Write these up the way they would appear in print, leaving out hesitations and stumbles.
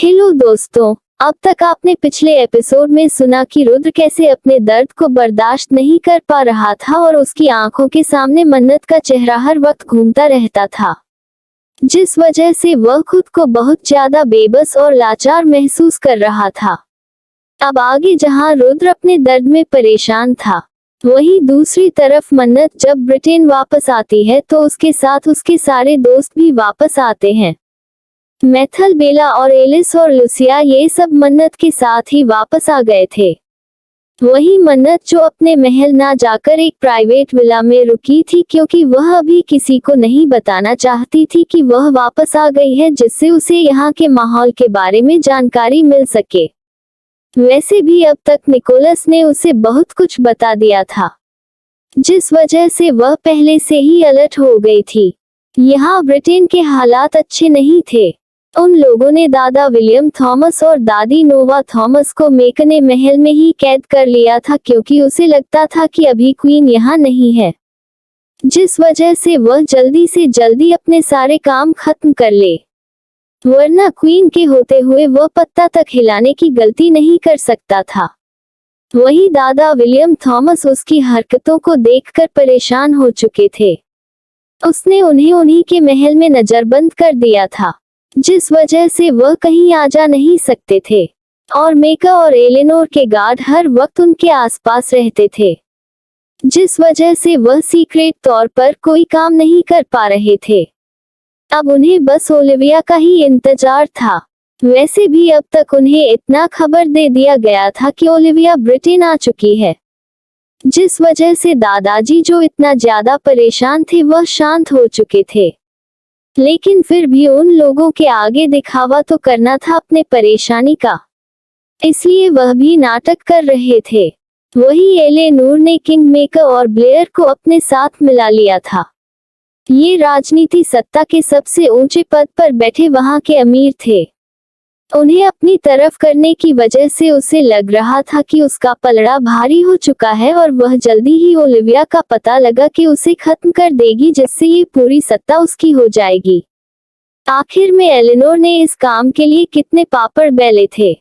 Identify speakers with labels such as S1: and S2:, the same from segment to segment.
S1: Hello दोस्तों, अब तक आपने पिछले एपिसोड में सुना कि रुद्र कैसे अपने दर्द को बर्दाश्त नहीं कर पा रहा था और उसकी आंखों के सामने मन्नत का चेहरा हर वक्त घूमता रहता था, जिस वजह से वह खुद को बहुत ज्यादा बेबस और लाचार महसूस कर रहा था। अब आगे जहां रुद्र अपने दर्द में परेशान था, वहीं दूसरी तरफ मन्नत जब ब्रिटेन वापस आती है तो उसके साथ उसके सारे दोस्त भी वापस आते हैं। मैथल, बेला और एलिस और लुसिया ये सब मन्नत के साथ ही वापस आ गए थे। वही मन्नत जो अपने महल ना जाकर एक प्राइवेट विला में रुकी थी, क्योंकि वह अभी किसी को नहीं बताना चाहती थी कि वह वापस आ गई है, जिससे उसे यहाँ के माहौल के बारे में जानकारी मिल सके। वैसे भी अब तक निकोलस ने उसे बहुत कुछ बता दिया था, जिस वजह से वह पहले से ही अलर्ट हो गई थी। यहाँ ब्रिटेन के हालात अच्छे नहीं थे। उन लोगों ने दादा विलियम थॉमस और दादी नोवा थॉमस को मेकने महल में ही कैद कर लिया था, क्योंकि उसे लगता था कि अभी क्वीन यहाँ नहीं है, जिस वजह से वह जल्दी से जल्दी अपने सारे काम खत्म कर ले, वरना क्वीन के होते हुए वह पत्ता तक हिलाने की गलती नहीं कर सकता था। वही दादा विलियम थॉमस उसकी हरकतों को देखकर परेशान हो चुके थे। उसने उन्हें उन्हीं के महल में नजरबंद कर दिया था, जिस वजह से वह कहीं आ जा नहीं सकते थे, और मेका और एलेनोर के गार्ड हर वक्त उनके आसपास रहते थे, जिस वजह से वह सीक्रेट तौर पर कोई काम नहीं कर पा रहे थे। अब उन्हें बस ओलिविया का ही इंतजार था। वैसे भी अब तक उन्हें इतना खबर दे दिया गया था कि ओलिविया ब्रिटेन आ चुकी है, जिस वजह से दादाजी जो इतना ज्यादा परेशान थे वह शांत हो चुके थे। लेकिन फिर भी उन लोगों के आगे दिखावा तो करना था अपने परेशानी का, इसलिए वह भी नाटक कर रहे थे। वही एलेनोर ने किंग मेकर और ब्लेयर को अपने साथ मिला लिया था। ये राजनीति सत्ता के सबसे ऊंचे पद पर बैठे वहां के अमीर थे। उन्हें अपनी तरफ करने की वजह से उसे लग रहा था कि उसका पलड़ा भारी हो चुका है और वह जल्दी ही ओलिविया का पता लगा कि उसे खत्म कर देगी, जिससे ये पूरी सत्ता उसकी हो जाएगी। आखिर में एलेनोर ने इस काम के लिए कितने पापड़ बेले थे।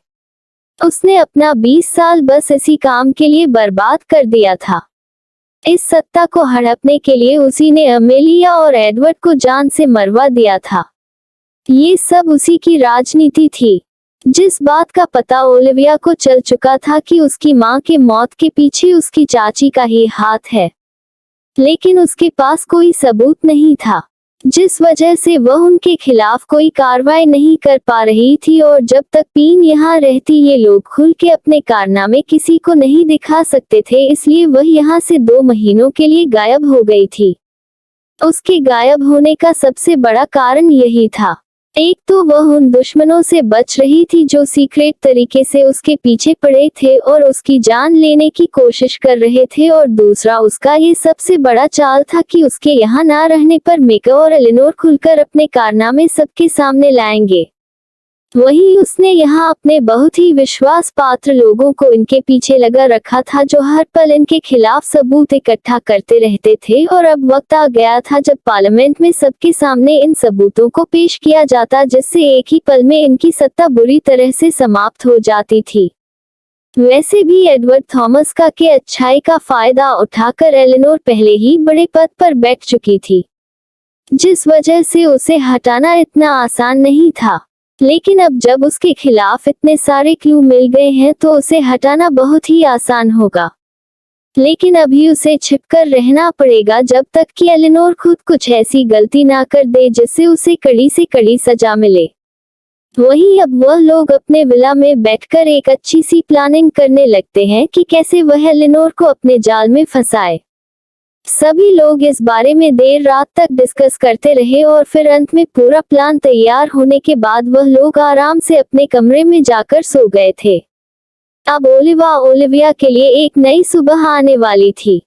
S1: उसने अपना 20 साल बस इसी काम के लिए बर्बाद कर दिया था। इस सत्ता को हड़पने के लिए उसी ने अमेलिया और एडवर्ड को जान से मरवा दिया था। ये सब उसी की राजनीति थी। जिस बात का पता ओलिविया को चल चुका था कि उसकी मां के मौत के पीछे उसकी चाची का ही हाथ है, लेकिन उसके पास कोई सबूत नहीं था, जिस वजह से वह उनके खिलाफ कोई कार्रवाई नहीं कर पा रही थी। और जब तक पीन यहाँ रहती ये लोग खुल के अपने कारनामे किसी को नहीं दिखा सकते थे, इसलिए वह यहाँ से 2 महीनों के लिए गायब हो गई थी। उसके गायब होने का सबसे बड़ा कारण यही था। एक तो वह उन दुश्मनों से बच रही थी जो सीक्रेट तरीके से उसके पीछे पड़े थे और उसकी जान लेने की कोशिश कर रहे थे, और दूसरा उसका ये सबसे बड़ा चाल था कि उसके यहाँ ना रहने पर मेका और एलेनोर खुलकर अपने कारनामे सबके सामने लाएंगे। वही उसने यहाँ अपने बहुत ही विश्वास पात्र लोगों को इनके पीछे लगा रखा था, जो हर पल इनके खिलाफ सबूत इकट्ठा करते रहते थे। और अब वक्त आ गया था जब पार्लियामेंट में सबके सामने इन सबूतों को पेश किया जाता, जिससे एक ही पल में इनकी सत्ता बुरी तरह से समाप्त हो जाती थी। वैसे भी एडवर्ड थॉमस का के अच्छाई का फायदा उठाकर एलेनोर पहले ही बड़े पद पर बैठ चुकी थी, जिस वजह से उसे हटाना इतना आसान नहीं था। लेकिन अब जब उसके खिलाफ इतने सारे क्लू मिल गए हैं तो उसे हटाना बहुत ही आसान होगा। लेकिन अभी उसे छिपकर रहना पड़ेगा जब तक कि एलेनोर खुद कुछ ऐसी गलती ना कर दे जिससे उसे कड़ी से कड़ी सजा मिले। वही अब वह लोग अपने विला में बैठकर एक अच्छी सी प्लानिंग करने लगते हैं कि कैसे वह एलेनोर को अपने जाल में फंसाए। सभी लोग इस बारे में देर रात तक डिस्कस करते रहे और फिर अंत में पूरा प्लान तैयार होने के बाद वह लोग आराम से अपने कमरे में जाकर सो गए थे। अब ओलिविया के लिए एक नई सुबह आने वाली थी।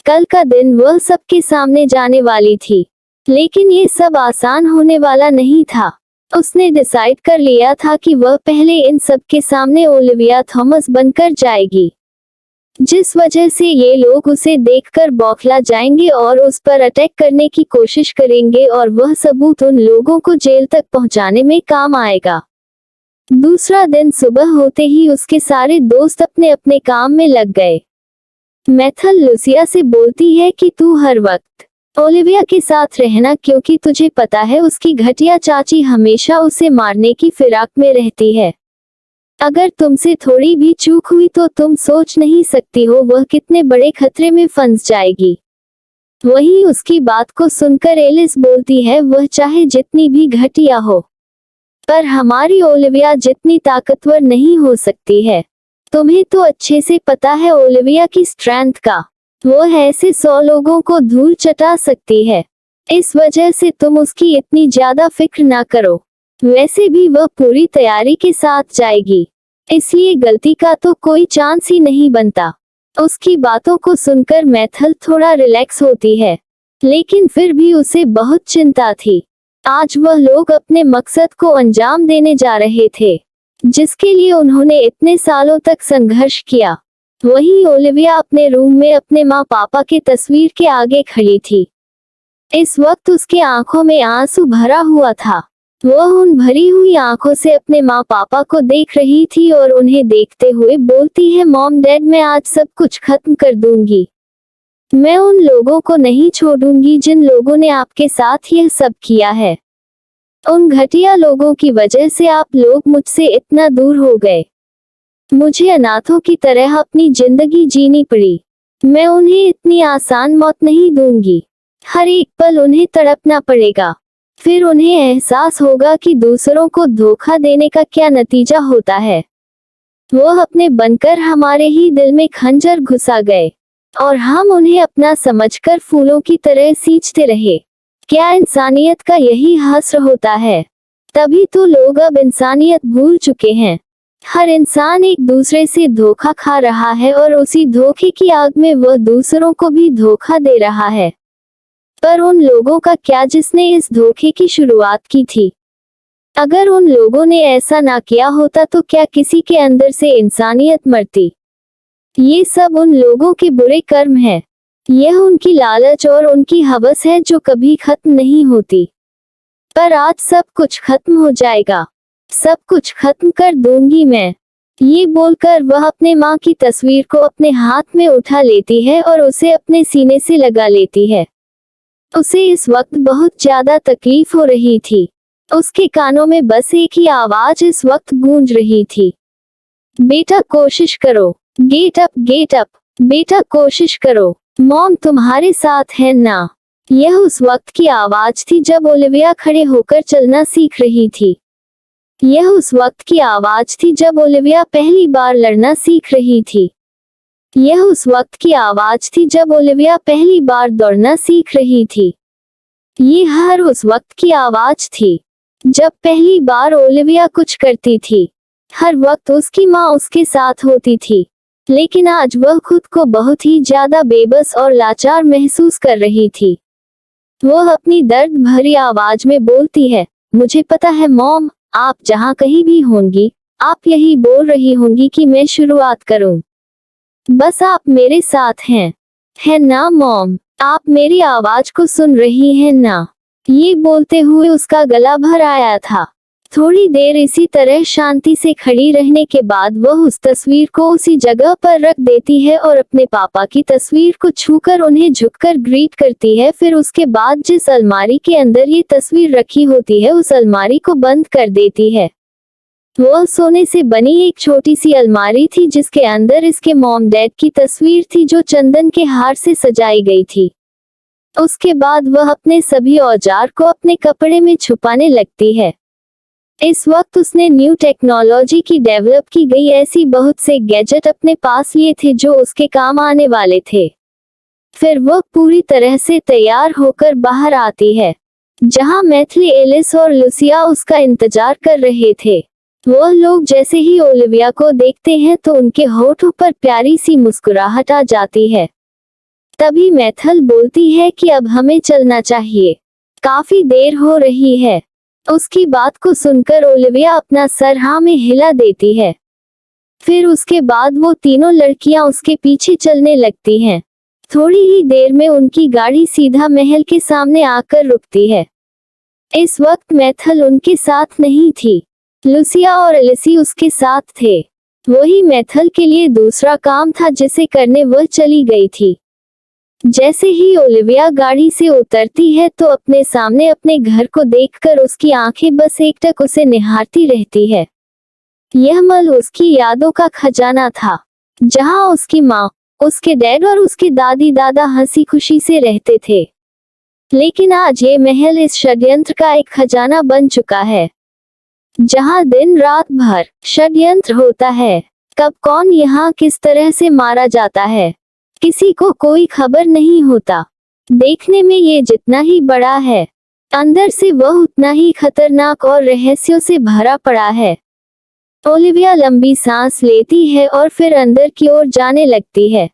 S1: कल का दिन वह सबके सामने जाने वाली थी, लेकिन ये सब आसान होने वाला नहीं था। उसने डिसाइड कर लिया था कि वह पहले इन सब के सामने ओलिविया थॉमस बनकर जाएगी, जिस वजह से ये लोग उसे देखकर बौखला जाएंगे और उस पर अटैक करने की कोशिश करेंगे, और वह सबूत उन लोगों को जेल तक पहुंचाने में काम आएगा। दूसरा दिन सुबह होते ही उसके सारे दोस्त अपने अपने काम में लग गए। मैथल लुसिया से बोलती है कि तू हर वक्त ओलिविया के साथ रहना, क्योंकि तुझे पता है उसकी घटिया चाची हमेशा उसे मारने की फिराक में रहती है। अगर तुमसे थोड़ी भी चूक हुई तो तुम सोच नहीं सकती हो वह कितने बड़े खतरे में फंस जाएगी। वहीं उसकी बात को सुनकर एलिस बोलती है, वह चाहे जितनी भी घटिया हो, पर हमारी ओलिविया जितनी ताकतवर नहीं हो सकती है। तुम्हें तो अच्छे से पता है ओलिविया की स्ट्रेंथ का, वो ऐसे 100 लोगों को धूल चटा सकती है। इस वजह से तुम उसकी इतनी ज्यादा फिक्र ना करो। वैसे भी वह पूरी तैयारी के साथ जाएगी, इसलिए गलती का तो कोई चांस ही नहीं बनता। उसकी बातों को सुनकर मैथल थोड़ा रिलैक्स होती है, लेकिन फिर भी उसे बहुत चिंता थी। आज वह लोग अपने मकसद को अंजाम देने जा रहे थे, जिसके लिए उन्होंने इतने सालों तक संघर्ष किया। वहीं ओलिविया अपने रूम में अपने माँ पापा के तस्वीर के आगे खड़ी थी। इस वक्त उसके आंखों में आंसू भरा हुआ था। वह उन भरी हुई आंखों से अपने माँ पापा को देख रही थी और उन्हें देखते हुए बोलती है, मॉम डैड, मैं आज सब कुछ खत्म कर दूंगी। मैं उन लोगों को नहीं छोड़ूंगी जिन लोगों ने आपके साथ यह सब किया है। उन घटिया लोगों की वजह से आप लोग मुझसे इतना दूर हो गए। मुझे अनाथों की तरह अपनी जिंदगी जीनी पड़ी। मैं उन्हें इतनी आसान मौत नहीं दूंगी। हर एक पल उन्हें तड़पना पड़ेगा। फिर उन्हें एहसास होगा कि दूसरों को धोखा देने का क्या नतीजा होता है। वो अपने बनकर हमारे ही दिल में खंजर घुसा गए और हम उन्हें अपना समझकर फूलों की तरह सींचते रहे। क्या इंसानियत का यही हश्र होता है? तभी तो लोग अब इंसानियत भूल चुके हैं। हर इंसान एक दूसरे से धोखा खा रहा है और उसी धोखे की आग में वह दूसरों को भी धोखा दे रहा है। पर उन लोगों का क्या जिसने इस धोखे की शुरुआत की थी? अगर उन लोगों ने ऐसा ना किया होता तो क्या किसी के अंदर से इंसानियत मरती? ये सब उन लोगों के बुरे कर्म है। यह उनकी लालच और उनकी हवस है जो कभी खत्म नहीं होती। पर आज सब कुछ खत्म हो जाएगा। सब कुछ खत्म कर दूंगी मैं। ये बोलकर वह अपने माँ की तस्वीर को अपने हाथ में उठा लेती है और उसे अपने सीने से लगा लेती है। उसे इस वक्त बहुत ज्यादा तकलीफ हो रही थी। उसके कानों में बस एक ही आवाज इस वक्त गूंज रही थी, बेटा कोशिश करो, गेट अप गेट अप, बेटा कोशिश करो, मॉम तुम्हारे साथ है ना। यह उस वक्त की आवाज थी जब ओलिविया खड़े होकर चलना सीख रही थी। यह उस वक्त की आवाज थी जब ओलिविया पहली बार लड़ना सीख रही थी। यह उस वक्त की आवाज थी जब ओलिविया पहली बार दौड़ना सीख रही थी। ये हर उस वक्त की आवाज थी जब पहली बार ओलिविया कुछ करती थी। हर वक्त उसकी माँ उसके साथ होती थी, लेकिन आज वह खुद को बहुत ही ज्यादा बेबस और लाचार महसूस कर रही थी। वह अपनी दर्द भरी आवाज में बोलती है, मुझे पता है मॉम, आप जहाँ कहीं भी होंगी, आप यही बोल रही होंगी कि मैं शुरुआत करूं। बस आप मेरे साथ हैं, है ना मॉम? आप मेरी आवाज को सुन रही हैं ना? ये बोलते हुए उसका गला भर आया था। थोड़ी देर इसी तरह शांति से खड़ी रहने के बाद वह उस तस्वीर को उसी जगह पर रख देती है और अपने पापा की तस्वीर को छूकर उन्हें झुककर ग्रीट करती है। फिर उसके बाद जिस अलमारी के अंदर ये तस्वीर रखी होती है उस अलमारी को बंद कर देती है। वह सोने से बनी एक छोटी सी अलमारी थी जिसके अंदर इसके मॉम डैड की तस्वीर थी जो चंदन के हार से सजाई गई थी। उसके बाद वह अपने सभी औजार को अपने कपड़े में छुपाने लगती है। इस वक्त उसने न्यू टेक्नोलॉजी की डेवलप की गई ऐसी बहुत से गैजेट अपने पास लिए थे जो उसके काम आने वाले थे। फिर वह पूरी तरह से तैयार होकर बाहर आती है, जहां मैथिली, एलिस और लुसिया उसका इंतजार कर रहे थे। वह लोग जैसे ही ओलिविया को देखते हैं तो उनके होठों पर प्यारी सी मुस्कुराहट आ जाती है। तभी मैथल बोलती है कि अब हमें चलना चाहिए, काफी देर हो रही है। उसकी बात को सुनकर ओलिविया अपना सर हाँ में हिला देती है। फिर उसके बाद वो तीनों लड़कियां उसके पीछे चलने लगती हैं। थोड़ी ही देर में उनकी गाड़ी सीधा महल के सामने आकर रुकती है। इस वक्त मैथल उनके साथ नहीं थी, लुसिया और एलिसी उसके साथ थे। वही मेथल के लिए दूसरा काम था जिसे करने वह चली गई थी। जैसे ही ओलिविया गाड़ी से उतरती है तो अपने सामने अपने घर को देखकर उसकी आंखें बस एकटक उसे निहारती रहती है। यह महल उसकी यादों का खजाना था, जहां उसकी माँ, उसके डैड और उसके दादी दादा हंसी खुशी से रहते थे। लेकिन आज ये महल इस षड्यंत्र का एक खजाना बन चुका है, जहां दिन रात भर षड्यंत्र होता है। कब कौन यहाँ किस तरह से मारा जाता है, किसी को कोई खबर नहीं होता। देखने में ये जितना ही बड़ा है, अंदर से वह उतना ही खतरनाक और रहस्यों से भरा पड़ा है। ओलिविया लंबी सांस लेती है और फिर अंदर की ओर जाने लगती है।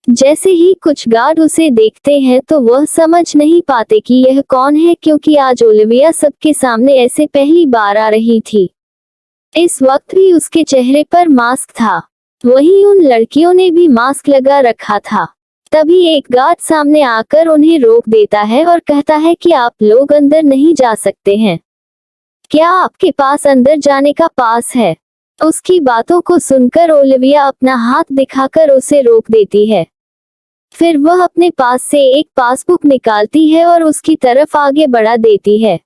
S1: जैसे ही कुछ गार्ड उसे देखते हैं तो वह समझ नहीं पाते कि यह कौन है, क्योंकि आज ओलिविया सबके सामने ऐसे पहली बार आ रही थी। इस वक्त भी उसके चेहरे पर मास्क था, वहीं उन लड़कियों ने भी मास्क लगा रखा था। तभी एक गार्ड सामने आकर उन्हें रोक देता है और कहता है कि आप लोग अंदर नहीं जा सकते हैं। क्या आपके पास अंदर जाने का पास है? उसकी बातों को सुनकर ओलिविया अपना हाथ दिखाकर उसे रोक देती है। फिर वह अपने पास से एक पासबुक निकालती है और उसकी तरफ आगे बढ़ा देती है।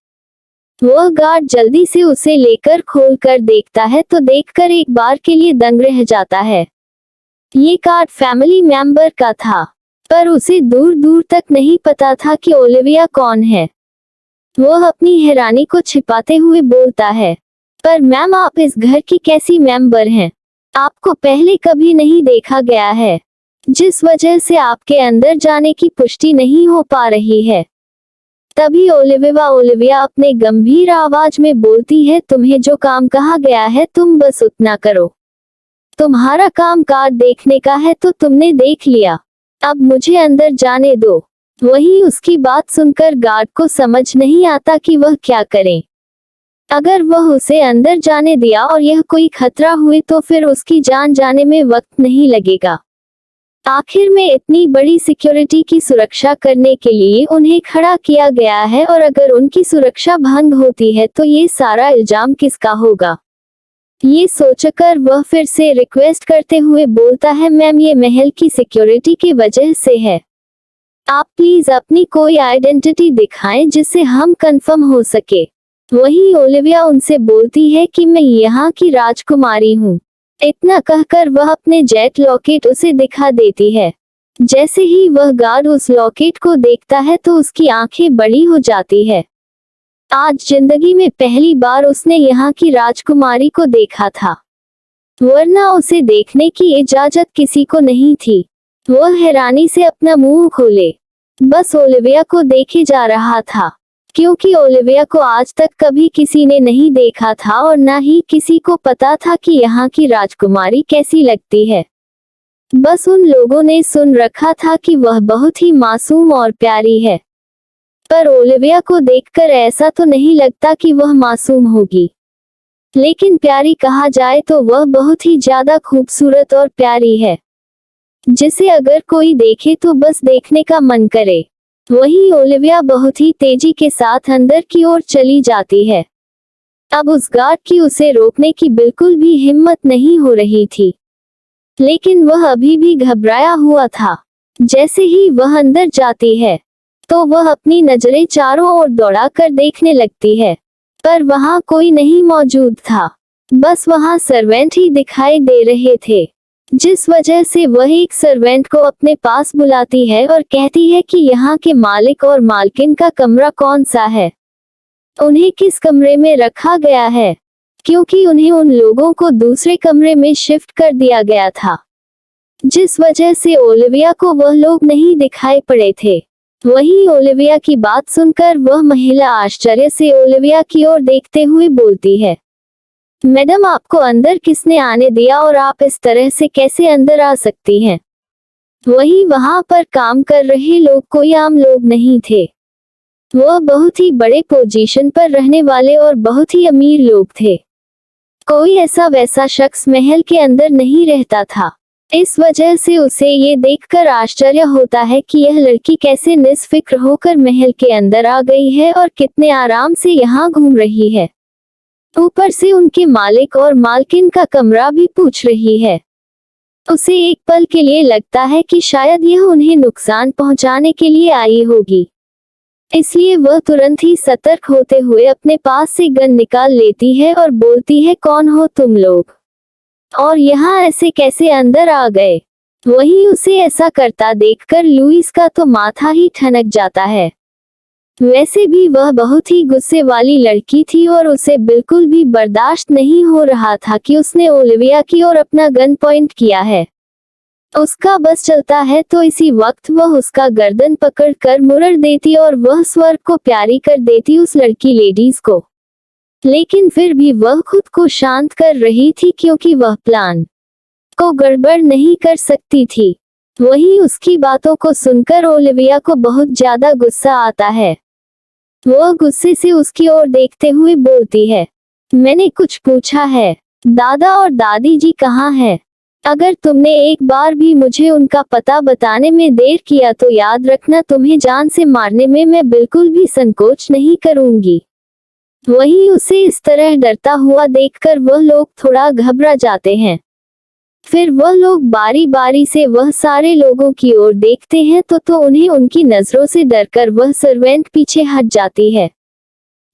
S1: वह गार्ड जल्दी से उसे लेकर खोल कर देखता है तो देखकर एक बार के लिए दंग रह जाता है। ये कार्ड फैमिली मेंबर का था, पर उसे दूर दूर तक नहीं पता था कि ओलिविया कौन है। वह अपनी हैरानी को छिपाते हुए बोलता है, पर मैम आप इस घर की कैसी मेंबर हैं? आपको पहले कभी नहीं देखा गया है, जिस वजह से आपके अंदर जाने की पुष्टि नहीं हो पा रही है। तभी ओलिविया अपने गंभीर आवाज में बोलती है, तुम्हें जो काम कहा गया है तुम बस उतना करो। तुम्हारा काम कार्ड देखने का है तो तुमने देख लिया, अब मुझे अंदर जाने दो। वहीं उसकी बात सुनकर गार्ड को समझ नहीं आता कि वह क्या करे। अगर वह उसे अंदर जाने दिया और यह कोई खतरा हुए तो फिर उसकी जान जाने में वक्त नहीं लगेगा। आखिर में इतनी बड़ी सिक्योरिटी की सुरक्षा करने के लिए उन्हें खड़ा किया गया है, और अगर उनकी सुरक्षा भंग होती है तो ये सारा इल्जाम किसका होगा? ये सोचकर वह फिर से रिक्वेस्ट करते हुए बोलता है, मैम ये महल की सिक्योरिटी की वजह से है, आप प्लीज अपनी कोई आइडेंटिटी दिखाएं जिससे हम कंफर्म हो सके। वहीं ओलिविया उनसे बोलती है कि मैं यहाँ की राजकुमारी हूँ। इतना कहकर वह अपने जेट लॉकेट उसे दिखा देती है। जैसे ही वह गार्ड उस लॉकेट को देखता है तो उसकी आंखें बड़ी हो जाती है। आज जिंदगी में पहली बार उसने यहाँ की राजकुमारी को देखा था, वरना उसे देखने की इजाजत किसी को नहीं थी। वह हैरानी से अपना मुंह खोले बस ओलिविया को देखे जा रहा था, क्योंकि ओलिविया को आज तक कभी किसी ने नहीं देखा था और न ही किसी को पता था कि यहाँ की राजकुमारी कैसी लगती है। बस उन लोगों ने सुन रखा था कि वह बहुत ही मासूम और प्यारी है, पर ओलिविया को देखकर ऐसा तो नहीं लगता कि वह मासूम होगी। लेकिन प्यारी कहा जाए तो वह बहुत ही ज्यादा खूबसूरत और प्यारी है, जिसे अगर कोई देखे तो बस देखने का मन करे। वहीं ओलिविया बहुत ही तेजी के साथ अंदर की ओर चली जाती है। अब उस गार्ड की उसे रोकने की बिल्कुल भी हिम्मत नहीं हो रही थी, लेकिन वह अभी भी घबराया हुआ था। जैसे ही वह अंदर जाती है तो वह अपनी नजरें चारों ओर दौड़ाकर देखने लगती है, पर वहां कोई नहीं मौजूद था। बस वहां सर्वेंट ही दिखाई दे रहे थे, जिस वजह से वह एक सर्वेंट को अपने पास बुलाती है और कहती है कि यहाँ के मालिक और मालकिन का कमरा कौन सा है, उन्हें किस कमरे में रखा गया है, क्योंकि उन्हें उन लोगों को दूसरे कमरे में शिफ्ट कर दिया गया था, जिस वजह से ओलिविया को वह लोग नहीं दिखाई पड़े थे। वहीं ओलिविया की बात सुनकर वह महिला आश्चर्य से ओलिविया की ओर देखते हुए बोलती है, मैडम आपको अंदर किसने आने दिया और आप इस तरह से कैसे अंदर आ सकती हैं? वहीं वहां पर काम कर रहे लोग कोई आम लोग नहीं थे, वह बहुत ही बड़े पोजीशन पर रहने वाले और बहुत ही अमीर लोग थे। कोई ऐसा वैसा शख्स महल के अंदर नहीं रहता था। इस वजह से उसे ये देखकर आश्चर्य होता है कि यह लड़की कैसे निस्फिक्र होकर महल के अंदर आ गई है और कितने आराम से यहाँ घूम रही है। ऊपर से उनके मालिक और मालकिन का कमरा भी पूछ रही है। उसे एक पल के लिए लगता है कि शायद यह उन्हें नुकसान पहुंचाने के लिए आई होगी, इसलिए वह तुरंत ही सतर्क होते हुए अपने पास से गन निकाल लेती है और बोलती है, कौन हो तुम लोग और यहाँ ऐसे कैसे अंदर आ गए। वहीं उसे ऐसा करता देखकर लुइस का तो माथा ही ठनक जाता है। वैसे भी वह बहुत ही गुस्से वाली लड़की थी और उसे बिल्कुल भी बर्दाश्त नहीं हो रहा था कि उसने ओलिविया की ओर अपना गन पॉइंट किया है। उसका बस चलता है तो इसी वक्त वह उसका गर्दन पकड़कर मुरड़ देती और वह स्वर्ग को प्यारी कर देती उस लड़की लेडीज को। लेकिन फिर भी वह खुद को शांत कर रही थी क्योंकि वह प्लान को गड़बड़ नहीं कर सकती थी। वहीं उसकी बातों को सुनकर ओलिविया को बहुत ज्यादा गुस्सा आता है। वह गुस्से से उसकी ओर देखते हुए बोलती है, मैंने कुछ पूछा है, दादा और दादी जी कहाँ हैं? अगर तुमने एक बार भी मुझे उनका पता बताने में देर किया तो याद रखना, तुम्हें जान से मारने में मैं बिल्कुल भी संकोच नहीं करूंगी। वहीं उसे इस तरह डरता हुआ देखकर वह लोग थोड़ा घबरा जाते हैं। फिर वह लोग बारी बारी से वह सारे लोगों की ओर देखते हैं तो उन्हें उनकी नजरों से डरकर वह सर्वेंट पीछे हट जाती है।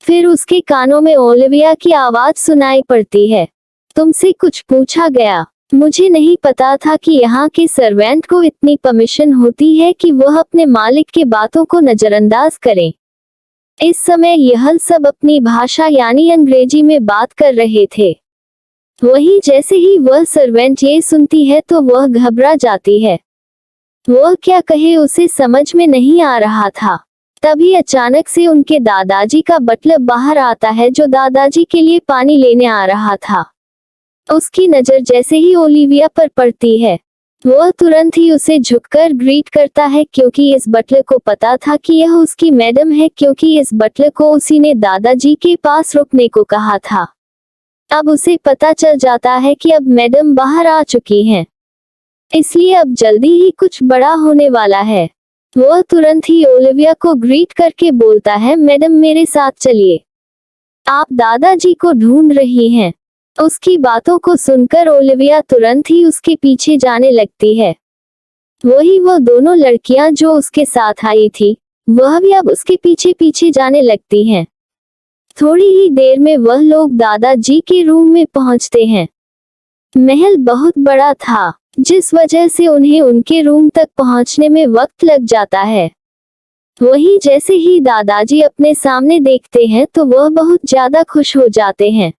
S1: फिर उसके कानों में ओलिविया की आवाज सुनाई पड़ती है, तुमसे कुछ पूछा गया? मुझे नहीं पता था कि यहाँ के सर्वेंट को इतनी परमिशन होती है कि वह अपने मालिक के बातों को नजरअंदाज करें। इस समय यह सब अपनी भाषा यानी अंग्रेजी में बात कर रहे थे। वहीं जैसे ही वह सर्वेंट ये सुनती है तो वह घबरा जाती है। वह क्या कहे उसे समझ में नहीं आ रहा था। तभी अचानक से उनके दादाजी का बटलर बाहर आता है जो दादाजी के लिए पानी लेने आ रहा था। उसकी नजर जैसे ही ओलिविया पर पड़ती है वह तुरंत ही उसे झुककर ग्रीट करता है क्योंकि इस बटलर को पता था कि यह उसकी मैडम है, क्योंकि इस बटलर को उसी ने दादाजी के पास रुकने को कहा था। अब उसे पता चल जाता है कि अब मैडम बाहर आ चुकी हैं, इसलिए अब जल्दी ही कुछ बड़ा होने वाला है। वह तुरंत ही ओलिविया को ग्रीट करके बोलता है, मैडम मेरे साथ चलिए, आप दादाजी को ढूंढ रही हैं। उसकी बातों को सुनकर ओलिविया तुरंत ही उसके पीछे जाने लगती है। वही वो दोनों लड़कियां जो उसके साथ आई थी वह भी अब उसके पीछे पीछे जाने लगती हैं। थोड़ी ही देर में वह लोग दादाजी के रूम में पहुंचते हैं। महल बहुत बड़ा था जिस वजह से उन्हें उनके रूम तक पहुंचने में वक्त लग जाता है। वही जैसे ही दादाजी अपने सामने देखते हैं तो वह बहुत ज्यादा खुश हो जाते हैं।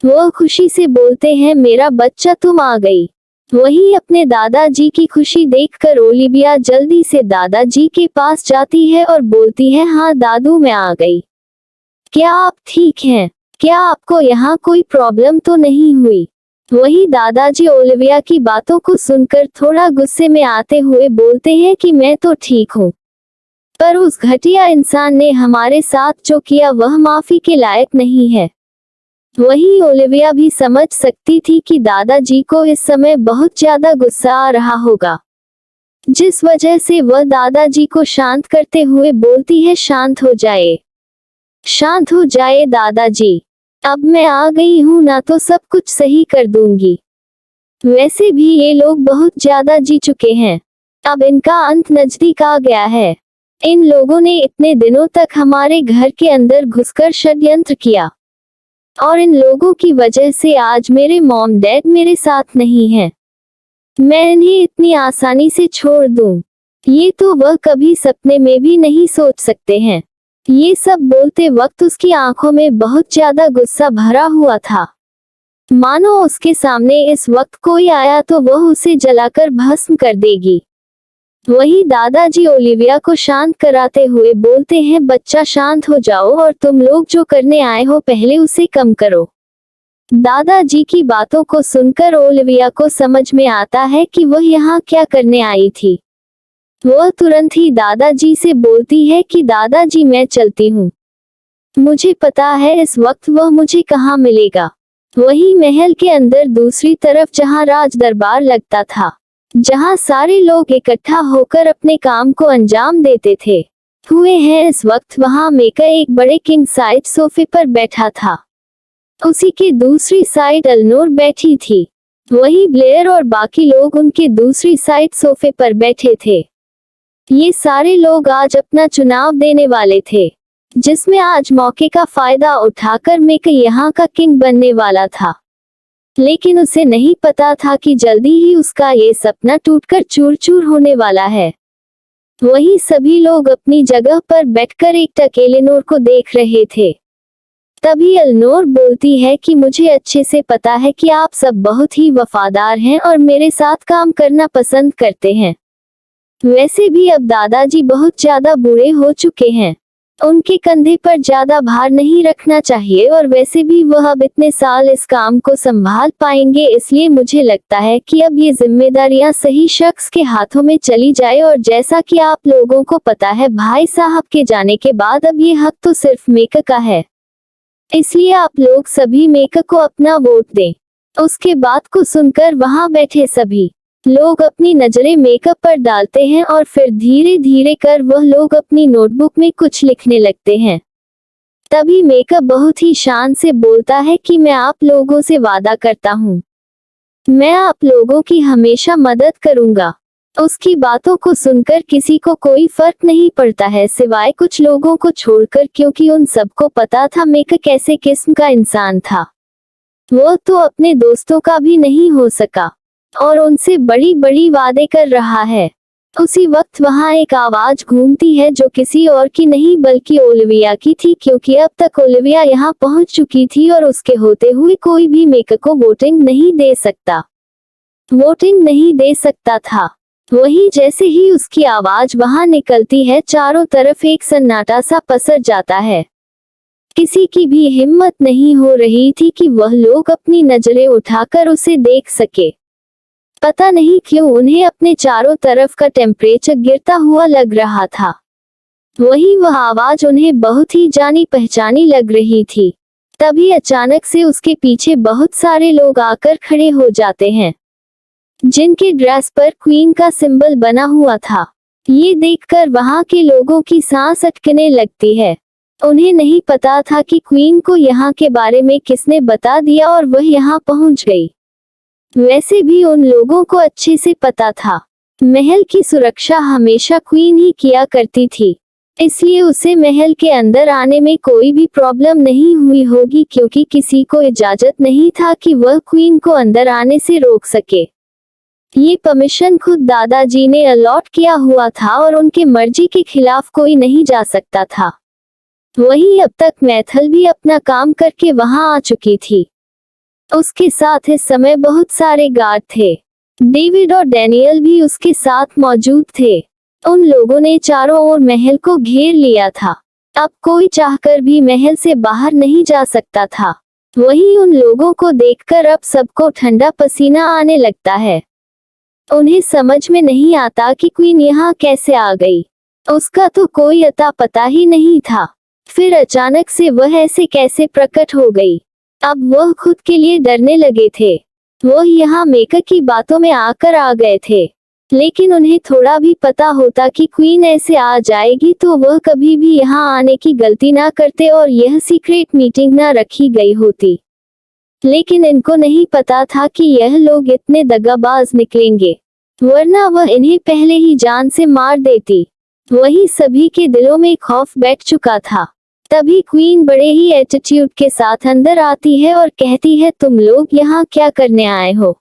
S1: वह खुशी से बोलते हैं, मेरा बच्चा तुम आ गई। वही अपने दादाजी की खुशी देखकर ओलिविया जल्दी से दादाजी के पास जाती है और बोलती है, हाँ दादू मैं आ गई। क्या आप ठीक हैं? क्या आपको यहाँ कोई प्रॉब्लम तो नहीं हुई? वही दादाजी ओलिविया की बातों को सुनकर थोड़ा गुस्से में आते हुए बोलते हैं कि मैं तो ठीक हूँ, पर उस घटिया इंसान ने हमारे साथ जो किया वह माफी के लायक नहीं है। वही ओलिविया भी समझ सकती थी कि दादाजी को इस समय बहुत ज्यादा गुस्सा आ रहा होगा, जिस वजह से वह दादाजी को शांत करते हुए बोलती है, शांत हो जाए, शांत हो जाए दादाजी, अब मैं आ गई हूँ ना, तो सब कुछ सही कर दूंगी। वैसे भी ये लोग बहुत ज्यादा जी चुके हैं, अब इनका अंत नजदीक आ गया है। इन लोगों ने इतने दिनों तक हमारे घर के अंदर घुसकर षड्यंत्र किया और इन लोगों की वजह से आज मेरे मॉम डैड मेरे साथ नहीं हैं। मैं इन्हें इतनी आसानी से छोड़ दूं, ये तो वह कभी सपने में भी नहीं सोच सकते हैं। ये सब बोलते वक्त उसकी आंखों में बहुत ज्यादा गुस्सा भरा हुआ था, मानो उसके सामने इस वक्त कोई आया तो वह उसे जलाकर भस्म कर देगी। वही दादाजी ओलिविया को शांत कराते हुए बोलते हैं, बच्चा शांत हो जाओ और तुम लोग जो करने आए हो पहले उसे कम करो। दादाजी की बातों को सुनकर ओलिविया को समझ में आता है कि वह यहाँ क्या करने आई थी। वह तुरंत ही दादाजी से बोलती है कि दादाजी मैं चलती हूँ, मुझे पता है इस वक्त वह मुझे कहाँ मिलेगा। वही महल के अंदर दूसरी तरफ जहाँ राज दरबार लगता था, जहाँ सारे लोग इकट्ठा होकर अपने काम को अंजाम देते थे हुए हैं, इस वक्त वहाँ मेका एक बड़े किंग साइज सोफे पर बैठा था। उसी के दूसरी साइड एलनोर बैठी थी। वही ब्लेयर और बाकी लोग उनके दूसरी साइड सोफे पर बैठे थे। ये सारे लोग आज अपना चुनाव देने वाले थे, जिसमें आज मौके का फायदा उठाकर मेक यहाँ का किंग बनने वाला था। लेकिन उसे नहीं पता था कि जल्दी ही उसका ये सपना टूटकर चूर चूर होने वाला है। वही सभी लोग अपनी जगह पर बैठकर एकटक एलेनोर को देख रहे थे। तभी एलेनोर बोलती है कि मुझे अच्छे से पता है कि आप सब बहुत ही वफादार हैं और मेरे साथ काम करना पसंद करते हैं। वैसे भी अब दादाजी बहुत ज्यादा बूढ़े हो चुके हैं, उनके कंधे पर ज्यादा भार नहीं रखना चाहिए और वैसे भी वह अब इतने साल इस काम को संभाल पाएंगे, इसलिए मुझे लगता है कि अब ये जिम्मेदारियां सही शख्स के हाथों में चली जाए। और जैसा कि आप लोगों को पता है, भाई साहब के जाने के बाद अब ये हक तो सिर्फ मेक का है, इसलिए आप लोग सभी मेक को अपना वोट दें। उसके बात को सुनकर वहां बैठे सभी लोग अपनी नजरें मेकअप पर डालते हैं और फिर धीरे धीरे कर वह लोग अपनी नोटबुक में कुछ लिखने लगते हैं। तभी मेकअप बहुत ही शान से बोलता है कि मैं आप लोगों से वादा करता हूँ, मैं आप लोगों की हमेशा मदद करूंगा। उसकी बातों को सुनकर किसी को कोई फर्क नहीं पड़ता है, सिवाय कुछ लोगों को छोड़कर, क्योंकि उन सबको पता था मेक कैसे किस्म का इंसान था। वो तो अपने दोस्तों का भी नहीं हो सका और उनसे बड़ी बड़ी वादे कर रहा है। उसी वक्त वहां एक आवाज घूमती है जो किसी और की नहीं बल्कि ओलिविया की थी, क्योंकि अब तक ओलिविया यहाँ पहुंच चुकी थी और उसके होते हुए कोई भी मेक को वोटिंग नहीं दे सकता था। वही जैसे ही उसकी आवाज वहां निकलती है, चारों तरफ एक सन्नाटा सा पसर जाता है। किसी की भी हिम्मत नहीं हो रही थी कि वह लोग अपनी नजरें उठाकर उसे देख सके। पता नहीं क्यों उन्हें अपने चारों तरफ का टेम्परेचर गिरता हुआ लग रहा था। वही वह आवाज उन्हें बहुत ही जानी पहचानी लग रही थी। तभी अचानक से उसके पीछे बहुत सारे लोग आकर खड़े हो जाते हैं, जिनके ड्रेस पर क्वीन का सिंबल बना हुआ था। ये देखकर वहां के लोगों की सांस अटकने लगती है। उन्हें नहीं पता था कि क्वीन को यहाँ के बारे में किसने बता दिया और वह यहाँ पहुंच गई। वैसे भी उन लोगों को अच्छे से पता था, महल की सुरक्षा हमेशा क्वीन ही किया करती थी, इसलिए उसे महल के अंदर आने में कोई भी प्रॉब्लम नहीं हुई होगी, क्योंकि किसी को इजाजत नहीं था कि वह क्वीन को अंदर आने से रोक सके। ये परमिशन खुद दादाजी ने अलॉट किया हुआ था और उनके मर्जी के खिलाफ कोई नहीं जा सकता था। वही अब तक मैथल भी अपना काम करके वहां आ चुकी थी। उसके साथ इस समय बहुत सारे गार्ड थे। डेविड और डैनियल भी उसके साथ मौजूद थे। उन लोगों ने चारों ओर महल को घेर लिया था। अब कोई चाहकर भी महल से बाहर नहीं जा सकता था। वही उन लोगों को देखकर अब सबको ठंडा पसीना आने लगता है। उन्हें समझ में नहीं आता कि क्वीन यहाँ कैसे आ गई। उसका तो कोई अता पता ही नहीं था। फिर अचानक से वह ऐसे कैसे प्रकट हो गई। अब वह खुद के लिए डरने लगे थे। वह यहाँ मेक की बातों में आकर आ गए थे, लेकिन उन्हें थोड़ा भी पता होता कि क्वीन ऐसे आ जाएगी तो वह कभी भी यहाँ आने की गलती ना करते और यह सीक्रेट मीटिंग ना रखी गई होती। लेकिन इनको नहीं पता था कि यह लोग इतने दगाबाज निकलेंगे, वरना वह इन्हें पहले ही जान से मार देती। वही सभी के दिलों में खौफ बैठ चुका था। तभी क्वीन बड़े ही एटीट्यूड के साथ अंदर आती है और कहती है, तुम लोग यहाँ क्या करने आए हो?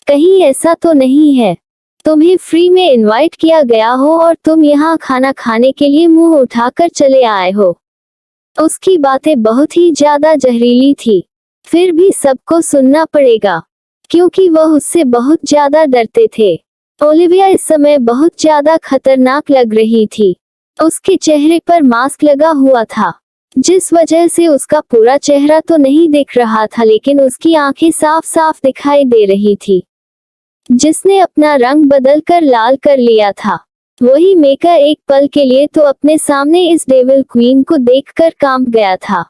S1: कहीं ऐसा तो नहीं है तुम्हें फ्री में इनवाइट किया गया हो और तुम यहाँ खाना खाने के लिए मुंह उठाकर चले आए हो? उसकी बातें बहुत ही ज्यादा जहरीली थी, फिर भी सबको सुनना पड़ेगा, क्योंकि वह उससे बहुत ज्यादा डरते थे। ओलिविया इस समय बहुत ज्यादा खतरनाक लग रही थी। उसके चेहरे पर मास्क लगा हुआ था, जिस वजह से उसका पूरा चेहरा तो नहीं दिख रहा था, लेकिन उसकी आंखें साफ साफ दिखाई दे रही थी, जिसने अपना रंग बदलकर लाल कर लिया था। वही मेका एक पल के लिए तो अपने सामने इस डेविल क्वीन को देखकर कांप गया था,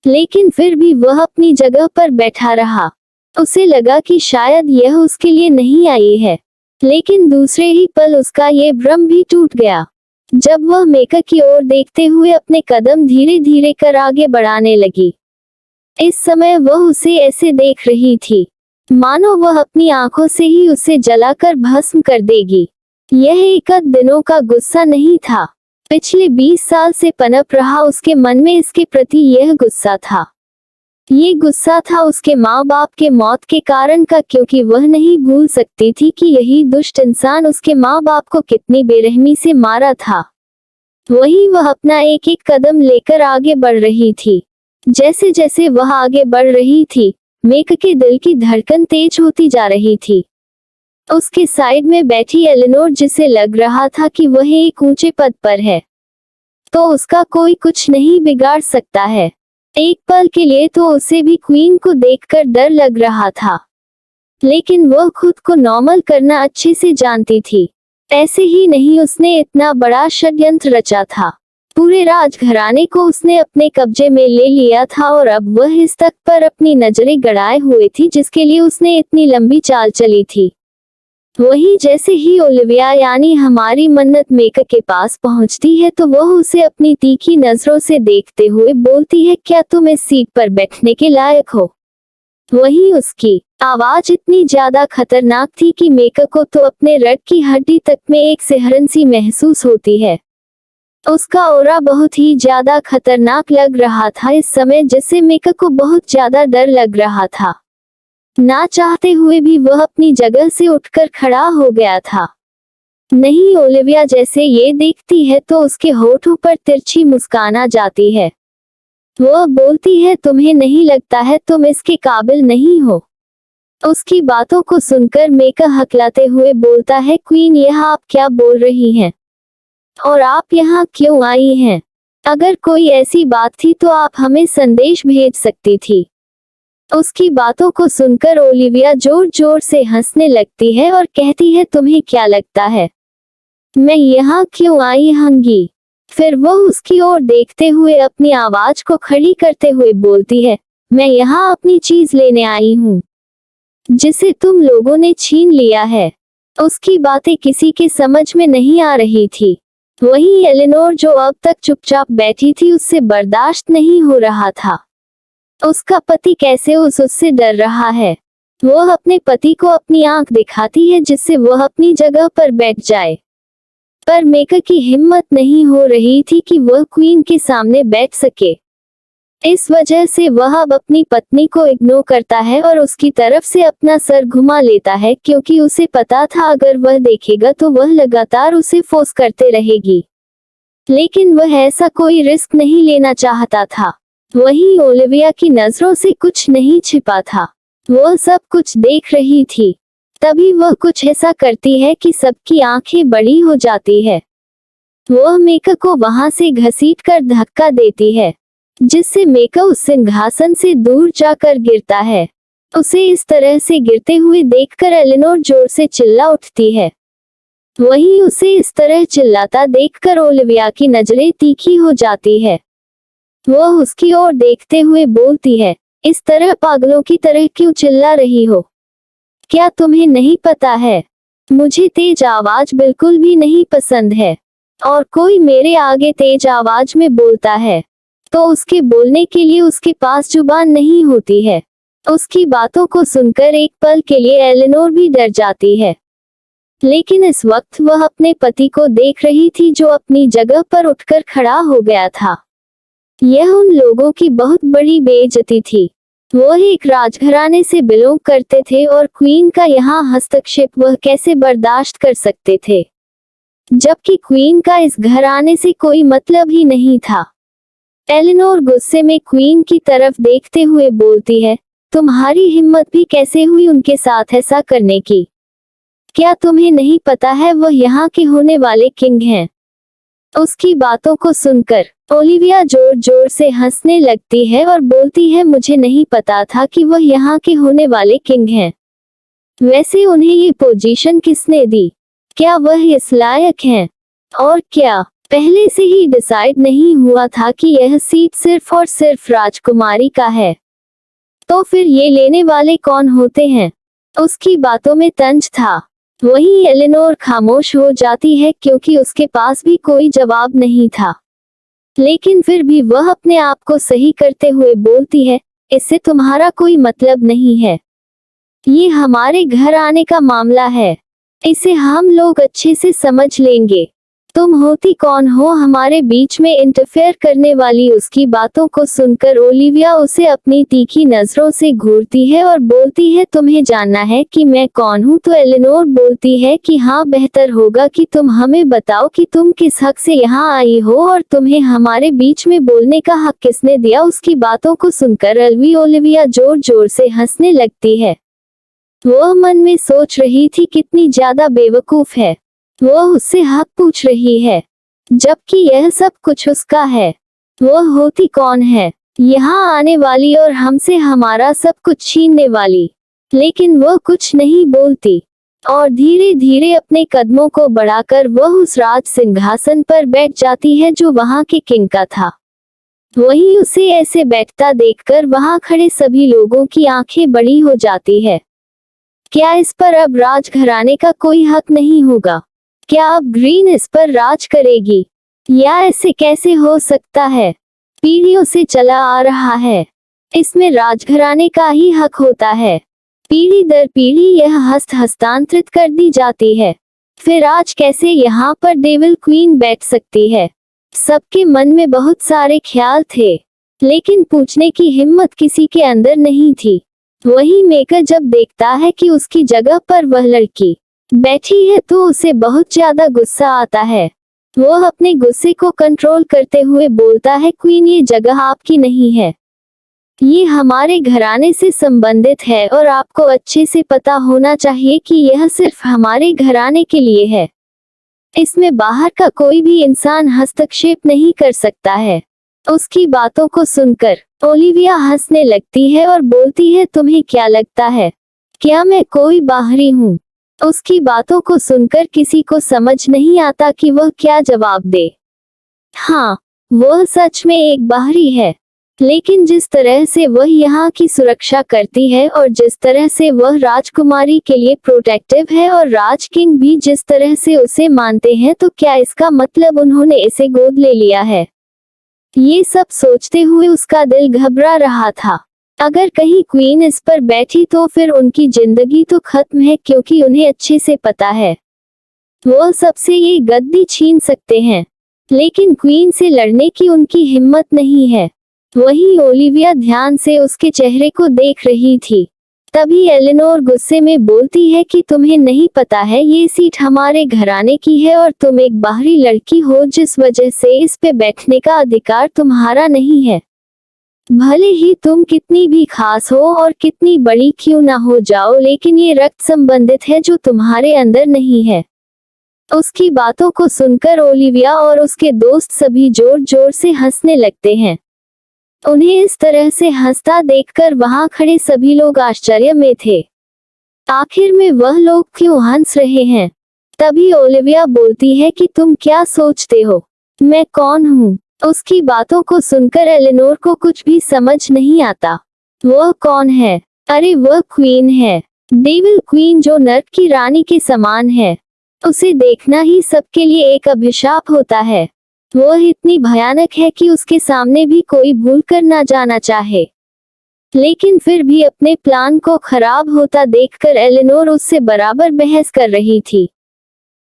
S1: लेकिन फिर भी वह अपनी जगह पर बैठा रहा। उसे लगा कि शायद यह उसके लिए नहीं आई है, लेकिन दूसरे ही पल उसका ये भ्रम भी टूट गया, जब वह मेका की ओर देखते हुए अपने कदम धीरे धीरे कर आगे बढ़ाने लगी। इस समय वह उसे ऐसे देख रही थी मानो वह अपनी आंखों से ही उसे जलाकर भस्म कर देगी। यह एक आध दिनों का गुस्सा नहीं था, पिछले 20 साल से पनप रहा उसके मन में इसके प्रति यह गुस्सा था। ये गुस्सा था उसके माँ बाप के मौत के कारण का, क्योंकि वह नहीं भूल सकती थी कि यही दुष्ट इंसान उसके माँ बाप को कितनी बेरहमी से मारा था। वही वह अपना एक एक कदम लेकर आगे बढ़ रही थी। जैसे जैसे वह आगे बढ़ रही थी, मेक के दिल की धड़कन तेज होती जा रही थी। उसके साइड में बैठी एलेनोर, जिसे लग रहा था कि वह एक ऊंचे पद पर है, तो उसका कोई कुछ नहीं बिगाड़ सकता है। एक पल के लिए तो उसे भी क्वीन को देखकर डर लग रहा था, लेकिन वह खुद को नॉर्मल करना अच्छे से जानती थी। ऐसे ही नहीं, उसने इतना बड़ा षड्यंत्र रचा था। पूरे राजघराने को उसने अपने कब्जे में ले लिया था और अब वह इस तक पर अपनी नजरें गड़ाए हुए थी जिसके लिए उसने इतनी लंबी चाल चली थी। वही जैसे ही ओलिविया यानी हमारी मन्नत मेक के पास पहुंचती है तो वह उसे अपनी तीखी नजरों से देखते हुए बोलती है, क्या तुम इस सीट पर बैठने के लायक हो? वही उसकी आवाज इतनी ज्यादा खतरनाक थी कि मेक को तो अपने रग की हड्डी तक में एक सिहरन सी महसूस होती है। उसका ऑरा बहुत ही ज्यादा खतरनाक लग रहा था इस समय, जिससे मेक को बहुत ज्यादा डर लग रहा था। ना चाहते हुए भी वह अपनी जगह से उठकर खड़ा हो गया था। नहीं, ओलिविया जैसे ये देखती है तो उसके होठों पर तिरछी मुस्कान आ जाती है। वह बोलती है, तुम्हें नहीं लगता है तुम इसके काबिल नहीं हो? उसकी बातों को सुनकर मेक हकलाते हुए बोलता है, क्वीन यह आप क्या बोल रही हैं? और आप यहाँ क्यों आई हैं? अगर कोई ऐसी बात थी तो आप हमें संदेश भेज सकती थी। उसकी बातों को सुनकर ओलिविया जोर जोर से हंसने लगती है और कहती है, तुम्हें क्या लगता है मैं यहाँ क्यों आई हूँगी? फिर वह उसकी ओर देखते हुए अपनी आवाज को खड़ी करते हुए बोलती है, मैं यहाँ अपनी चीज लेने आई हूँ जिसे तुम लोगों ने छीन लिया है। उसकी बातें किसी के समझ में नहीं आ रही थी। वही एलेनोर, जो अब तक चुपचाप बैठी थी, उससे बर्दाश्त नहीं हो रहा था। उसका पति कैसे उससे डर रहा है। वह अपने पति को अपनी आंख दिखाती है जिससे वह अपनी जगह पर बैठ जाए, पर मेक की हिम्मत नहीं हो रही थी कि वह क्वीन के सामने बैठ सके। इस वजह से वह अब अपनी पत्नी को इग्नोर करता है और उसकी तरफ से अपना सर घुमा लेता है, क्योंकि उसे पता था अगर वह देखेगा तो वह लगातार उसे फोर्स करते रहेगी। लेकिन वह ऐसा कोई रिस्क नहीं लेना चाहता था। वही ओलिविया की नजरों से कुछ नहीं छिपा था, वह सब कुछ देख रही थी। तभी वह कुछ ऐसा करती है कि सबकी आंखें बड़ी हो जाती है। वह मेक को वहां से घसीटकर धक्का देती है, जिससे मेक उस सिंहासन से दूर जाकर गिरता है। उसे इस तरह से गिरते हुए देखकर एलेनोर जोर से चिल्ला उठती है। वही उसे इस तरह चिल्लाता देखकर ओलिविया की नजरें तीखी हो जाती है। वह उसकी ओर देखते हुए बोलती है, इस तरह पागलों की तरह क्यों चिल्ला रही हो? क्या तुम्हें नहीं पता है, मुझे तेज आवाज बिल्कुल भी नहीं पसंद है, और कोई मेरे आगे तेज आवाज में बोलता है तो उसके बोलने के लिए उसके पास जुबान नहीं होती है। उसकी बातों को सुनकर एक पल के लिए एलेनोर भी डर जाती है, लेकिन इस वक्त वह अपने पति को देख रही थी जो अपनी जगह पर उठकर खड़ा हो गया था। यह उन लोगों की बहुत बड़ी बेइज्जती थी। वह एक राजघराने से बिलोंग करते थे और क्वीन का यहाँ हस्तक्षेप वह कैसे बर्दाश्त कर सकते थे, जबकि क्वीन का इस घराने से कोई मतलब ही नहीं था। एलेनोर गुस्से में क्वीन की तरफ देखते हुए बोलती है, तुम्हारी हिम्मत भी कैसे हुई उनके साथ ऐसा करने की? क्या तुम्हें नहीं पता है वह यहाँ के होने वाले किंग हैं? उसकी बातों को सुनकर ओलिविया जोर जोर से हंसने लगती है और बोलती है, मुझे नहीं पता था कि वह यहाँ के होने वाले किंग हैं। वैसे उन्हें ये पोजीशन किसने दी? क्या वह इस लायक हैं? और क्या पहले से ही डिसाइड नहीं हुआ था कि यह सीट सिर्फ और सिर्फ राजकुमारी का है? तो फिर ये लेने वाले कौन होते हैं? उसकी बातों में तंज था। वही एलेनोर खामोश हो जाती है क्योंकि उसके पास भी कोई जवाब नहीं था, लेकिन फिर भी वह अपने आप को सही करते हुए बोलती है, इससे तुम्हारा कोई मतलब नहीं है। ये हमारे घर आने का मामला है, इसे हम लोग अच्छे से समझ लेंगे। तुम होती कौन हो हमारे बीच में इंटरफेयर करने वाली? उसकी बातों को सुनकर ओलिविया उसे अपनी तीखी नजरों से घूरती है और बोलती है, तुम्हें जानना है कि मैं कौन हूँ? तो एलेनोर बोलती है कि हाँ, बेहतर होगा कि तुम हमें बताओ कि तुम किस हक से यहाँ आई हो और तुम्हें हमारे बीच में बोलने का हक किसने दिया? उसकी बातों को सुनकर ओलिविया जोर जोर से हंसने लगती है। वह मन में सोच रही थी कितनी ज्यादा बेवकूफ है, वह उससे हक पूछ रही है जबकि यह सब कुछ उसका है। वह होती कौन है यहाँ आने वाली और हमसे हमारा सब कुछ छीनने वाली? लेकिन वह कुछ नहीं बोलती और धीरे धीरे अपने कदमों को बढ़ाकर वह उस राज सिंहासन पर बैठ जाती है जो वहां के किंग का था। वहीं उसे ऐसे बैठता देखकर वहां खड़े सभी लोगों की आंखें बड़ी हो जाती है। क्या इस पर अब राजघराने का कोई हक नहीं होगा? क्या अब ग्रीन इस पर राज करेगी? या ऐसे कैसे हो सकता है? पीढ़ियों से चला आ रहा है, इसमें राजघराने का ही हक होता है। पीढ़ी दर पीढ़ी यह हस्तांतरित कर दी जाती है, फिर आज कैसे यहाँ पर डेविल क्वीन बैठ सकती है? सबके मन में बहुत सारे ख्याल थे, लेकिन पूछने की हिम्मत किसी के अंदर नहीं थी। वही मेकर जब देखता है कि उसकी जगह पर वह लड़की बैठी है तो उसे बहुत ज्यादा गुस्सा आता है। वह अपने गुस्से को कंट्रोल करते हुए बोलता है, क्वीन, ये जगह आपकी नहीं है, ये हमारे घराने से संबंधित है और आपको अच्छे से पता होना चाहिए कि यह सिर्फ हमारे घराने के लिए है। इसमें बाहर का कोई भी इंसान हस्तक्षेप नहीं कर सकता है। उसकी बातों को सुनकर ओलिविया हंसने लगती है और बोलती है, तुम्हें क्या लगता है, क्या मैं कोई बाहरी हूँ? उसकी बातों को सुनकर किसी को समझ नहीं आता कि वह क्या जवाब दे। हाँ, वह सच में एक बाहरी है, लेकिन जिस तरह से वह यहाँ की सुरक्षा करती है और जिस तरह से वह राजकुमारी के लिए प्रोटेक्टिव है और राज किंग भी जिस तरह से उसे मानते हैं, तो क्या इसका मतलब उन्होंने इसे गोद ले लिया है? ये सब सोचते हुए उसका दिल घबरा रहा था। अगर कहीं क्वीन इस पर बैठी तो फिर उनकी जिंदगी तो खत्म है, क्योंकि उन्हें अच्छे से पता है वो सबसे ये गद्दी छीन सकते हैं, लेकिन क्वीन से लड़ने की उनकी हिम्मत नहीं है। वहीं ओलिविया ध्यान से उसके चेहरे को देख रही थी। तभी एलेनोर गुस्से में बोलती है कि तुम्हें नहीं पता है, ये सीट हमारे घराने की है और तुम एक बाहरी लड़की हो, जिस वजह से इस पे बैठने का अधिकार तुम्हारा नहीं है। भले ही तुम कितनी भी खास हो और कितनी बड़ी क्यों ना हो जाओ, लेकिन ये रक्त संबंधित है जो तुम्हारे अंदर नहीं है। उसकी बातों को सुनकर ओलिविया और उसके दोस्त सभी जोर जोर से हंसने लगते हैं। उन्हें इस तरह से हंसता देखकर वहां खड़े सभी लोग आश्चर्य में थे। आखिर में वह लोग क्यों हंस रहे हैं? तभी ओलिविया बोलती है कि तुम क्या सोचते हो मैं कौन हूँ? उसकी बातों को सुनकर एलेनोर को कुछ भी समझ नहीं आता। वह कौन है? अरे वह क्वीन है, डेविल क्वीन, जो नर्क की रानी के समान है। उसे देखना ही सबके लिए एक अभिशाप होता है। वह इतनी भयानक है कि उसके सामने भी कोई भूल कर ना जाना चाहे। लेकिन फिर भी अपने प्लान को खराब होता देखकर एलेनोर उससे बराबर बहस कर रही थी,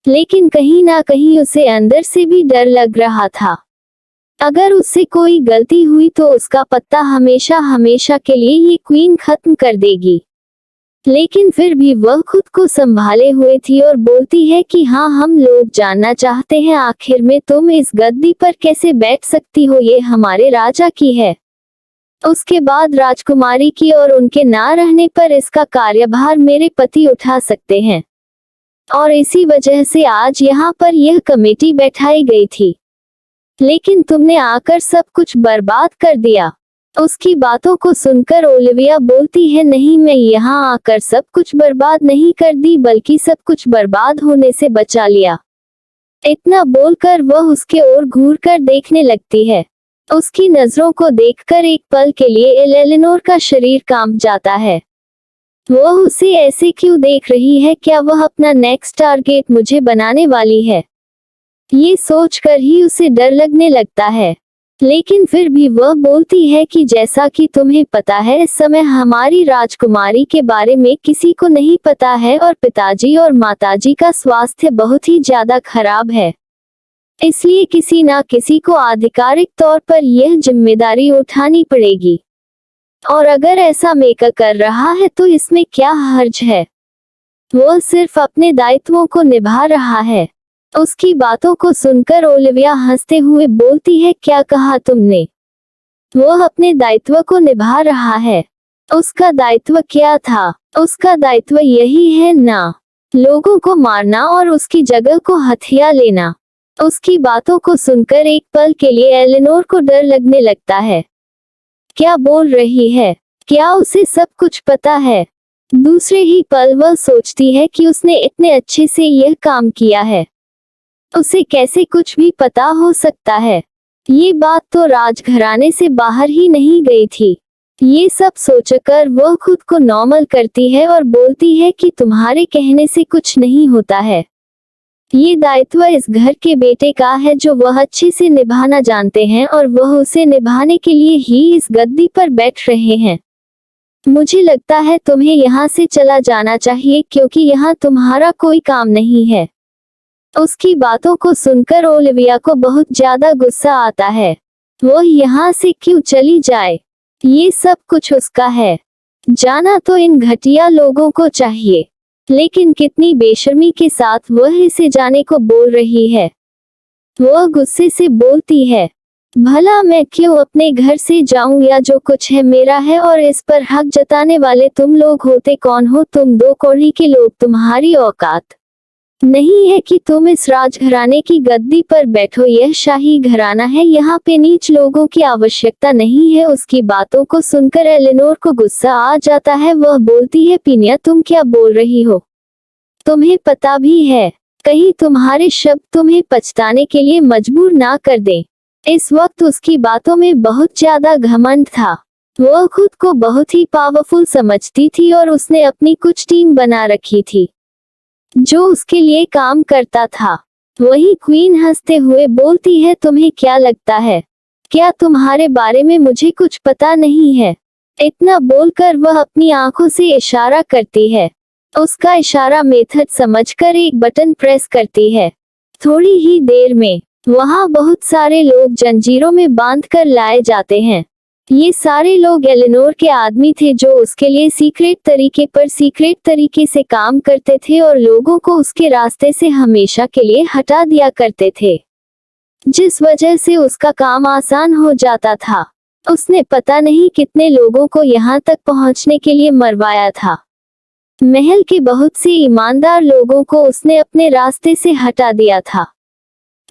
S1: लेकिन कहीं ना कहीं उसे अंदर से भी डर लग रहा था। अगर उससे कोई गलती हुई तो उसका पत्ता हमेशा हमेशा के लिए ये क्वीन खत्म कर देगी। लेकिन फिर भी वह खुद को संभाले हुए थी और बोलती है कि हाँ, हम लोग जानना चाहते हैं, आखिर में तुम इस गद्दी पर कैसे बैठ सकती हो? ये हमारे राजा की है। उसके बाद राजकुमारी की, और उनके ना रहने पर इसका कार्यभार मेरे पति उठा सकते हैं। और इसी वजह से आज यहाँ पर यह कमेटी बैठाई गई थी, लेकिन तुमने आकर सब कुछ बर्बाद कर दिया। उसकी बातों को सुनकर ओलिविया बोलती है, नहीं, मैं यहाँ आकर सब कुछ बर्बाद नहीं कर दी, बल्कि सब कुछ बर्बाद होने से बचा लिया। इतना बोलकर वह उसके ओर घूर कर देखने लगती है। उसकी नजरों को देखकर एक पल के लिए एलेनोर का शरीर कांप जाता है। वह उसे ऐसे क्यों देख रही है? क्या वह अपना नेक्स्ट टारगेट मुझे बनाने वाली है? ये सोचकर ही उसे डर लगने लगता है। लेकिन फिर भी वह बोलती है कि जैसा कि तुम्हें पता है, इस समय हमारी राजकुमारी के बारे में किसी को नहीं पता है और पिताजी और माताजी का स्वास्थ्य बहुत ही ज्यादा खराब है। इसलिए किसी ना किसी को आधिकारिक तौर पर यह जिम्मेदारी उठानी पड़ेगी। और अगर ऐसा मेका कर रहा है तो इसमें क्या हर्ज है? वह सिर्फ अपने दायित्वों को निभा रहा है। उसकी बातों को सुनकर ओलिविया हंसते हुए बोलती है, क्या कहा तुमने? वह अपने दायित्व को निभा रहा है। उसका दायित्व क्या था? उसका दायित्व यही है ना, लोगों को मारना और उसकी जगह को हथिया लेना। उसकी बातों को सुनकर एक पल के लिए एलेनोर को डर लगने लगता है। क्या बोल रही है? क्या उसे सब कुछ पता है? दूसरे ही पल वह सोचती है कि उसने इतने अच्छे से यह काम किया है, उसे कैसे कुछ भी पता हो सकता है? ये बात तो राजघराने से बाहर ही नहीं गई थी। ये सब सोचकर वह खुद को नॉर्मल करती है और बोलती है कि तुम्हारे कहने से कुछ नहीं होता है। ये दायित्व इस घर के बेटे का है जो वह अच्छे से निभाना जानते हैं और वह उसे निभाने के लिए ही इस गद्दी पर बैठ रहे हैं। मुझे लगता है तुम्हें यहाँ से चला जाना चाहिए क्योंकि यहाँ तुम्हारा कोई काम नहीं है। उसकी बातों को सुनकर ओलिविया को बहुत ज्यादा गुस्सा आता है। वो यहाँ से क्यों चली जाए? ये सब कुछ उसका है। जाना तो इन घटिया लोगों को चाहिए, लेकिन कितनी बेशर्मी के साथ वह इसे जाने को बोल रही है। वह गुस्से से बोलती है, भला मैं क्यों अपने घर से जाऊं? या जो कुछ है मेरा है और इस पर हक जताने वाले तुम लोग होते कौन हो? तुम दो कौड़ी के लोग। तुम्हारी औकात नहीं है कि तुम इस राजघराने की गद्दी पर बैठो। यह शाही घराना है, यहाँ पे नीच लोगों की आवश्यकता नहीं है। उसकी बातों को सुनकर एलेनोर को गुस्सा आ जाता है। वह बोलती है, पिनिया तुम क्या बोल रही हो? तुम्हें पता भी है, कहीं तुम्हारे शब्द तुम्हें पछताने के लिए मजबूर ना कर दें। इस वक्त उसकी बातों में बहुत ज्यादा घमंड था। वह खुद को बहुत ही पावरफुल समझती थी और उसने अपनी कुछ टीम बना रखी थी जो उसके लिए काम करता था। वही क्वीन हंसते हुए बोलती है, तुम्हें क्या लगता है, क्या तुम्हारे बारे में मुझे कुछ पता नहीं है? इतना बोलकर वह अपनी आंखों से इशारा करती है। उसका इशारा मेथड समझकर एक बटन प्रेस करती है। थोड़ी ही देर में वहां बहुत सारे लोग जंजीरों में बांधकर लाए जाते हैं। ये सारे लोग एलेनोर के आदमी थे जो उसके लिए सीक्रेट तरीके से काम करते थे और लोगों को उसके रास्ते से हमेशा के लिए हटा दिया करते थे, जिस वजह से उसका काम आसान हो जाता था। उसने पता नहीं कितने लोगों को यहाँ तक पहुँचने के लिए मरवाया था। महल के बहुत से ईमानदार लोगों को उसने अपने रास्ते से हटा दिया था।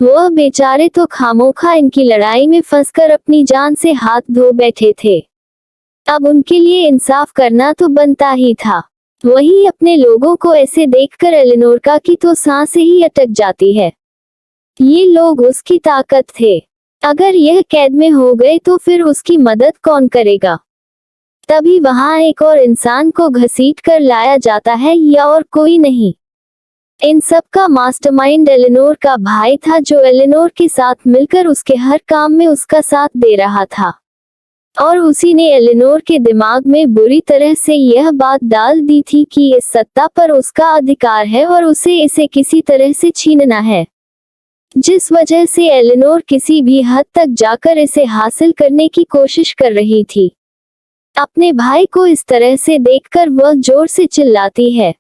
S1: वह बेचारे तो खामोखा इनकी लड़ाई में फंसकर अपनी जान से हाथ धो बैठे थे। अब उनके लिए इंसाफ करना तो बनता ही था। वही अपने लोगों को ऐसे देखकर एलेनोर का की तो सांसें ही अटक जाती है। ये लोग उसकी ताकत थे। अगर यह कैद में हो गए तो फिर उसकी मदद कौन करेगा? तभी वहां एक और इंसान को घसीट कर लाया जाता है, या और कोई नहीं, इन सब का मास्टरमाइंड एलेनोर का भाई था जो एलेनोर के साथ मिलकर उसके हर काम में उसका साथ दे रहा था। और उसी ने एलेनोर के दिमाग में बुरी तरह से यह बात डाल दी थी कि इस सत्ता पर उसका अधिकार है और उसे इसे किसी तरह से छीनना है, जिस वजह से एलेनोर किसी भी हद तक जाकर इसे हासिल करने की कोशिश कर रही थी। अपने भाई को इस तरह से देखकर वह जोर से चिल्लाती है,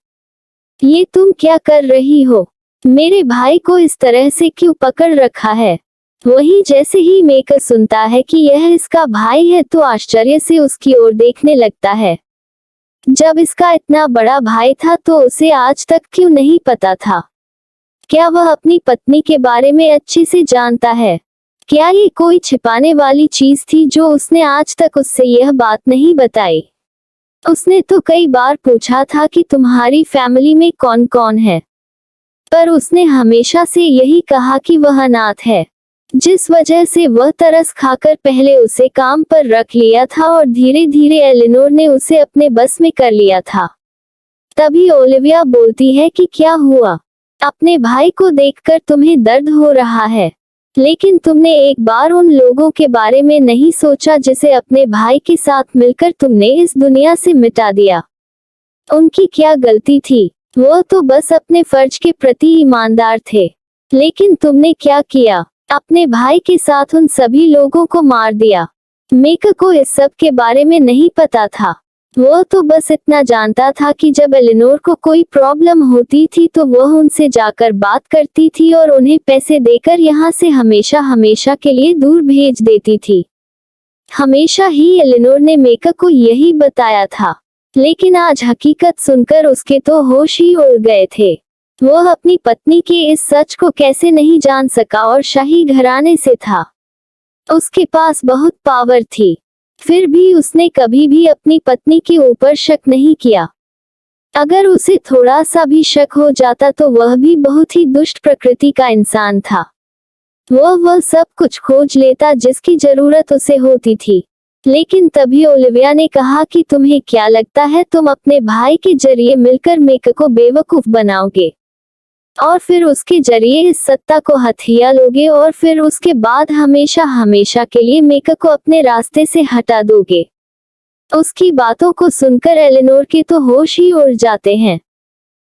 S1: ये तुम क्या कर रही हो? मेरे भाई को इस तरह से क्यों पकड़ रखा है? वही जैसे ही मेकर सुनता है कि यह इसका भाई है तो आश्चर्य से उसकी ओर देखने लगता है। जब इसका इतना बड़ा भाई था तो उसे आज तक क्यों नहीं पता था? क्या वह अपनी पत्नी के बारे में अच्छे से जानता है? क्या ये कोई छिपाने वाली चीज थी जो उसने आज तक उससे यह बात नहीं बताई? उसने तो कई बार पूछा था कि तुम्हारी फैमिली में कौन कौन है, पर उसने हमेशा से यही कहा कि वह अनाथ है, जिस वजह से वह तरस खाकर पहले उसे काम पर रख लिया था और धीरे धीरे एलेनोर ने उसे अपने बस में कर लिया था। तभी ओलिविया बोलती है कि क्या हुआ? अपने भाई को देखकर तुम्हें दर्द हो रहा है? लेकिन तुमने एक बार उन लोगों के बारे में नहीं सोचा जिसे अपने भाई के साथ मिलकर तुमने इस दुनिया से मिटा दिया। उनकी क्या गलती थी? वो तो बस अपने फर्ज के प्रति ईमानदार थे। लेकिन तुमने क्या किया? अपने भाई के साथ उन सभी लोगों को मार दिया। मेक को इस सब के बारे में नहीं पता था। वो तो बस इतना जानता था कि जब एलिनोर को कोई प्रॉब्लम होती थी तो वह उनसे जाकर बात करती थी और उन्हें पैसे देकर यहाँ से हमेशा हमेशा के लिए दूर भेज देती थी। हमेशा ही एलिनोर ने मेक को यही बताया था। लेकिन आज हकीकत सुनकर उसके तो होश ही उड़ गए थे। वह अपनी पत्नी के इस सच को कैसे नहीं जान सका और शाही घराने से था। उसके पास बहुत पावर थी, फिर भी उसने कभी भी अपनी पत्नी के ऊपर शक नहीं किया। अगर उसे थोड़ा सा भी शक हो जाता तो वह भी बहुत ही दुष्ट प्रकृति का इंसान था। वह सब कुछ खोज लेता जिसकी जरूरत उसे होती थी। लेकिन तभी ओलिविया ने कहा कि तुम्हें क्या लगता है तुम अपने भाई के जरिए मिलकर मेक को बेवकूफ बनाओगे और फिर उसके जरिए इस सत्ता को हथिया लोगे और फिर उसके बाद हमेशा हमेशा के लिए मेक को अपने रास्ते से हटा दोगे। उसकी बातों को सुनकर एलिनोर के तो होश ही उड़ जाते हैं।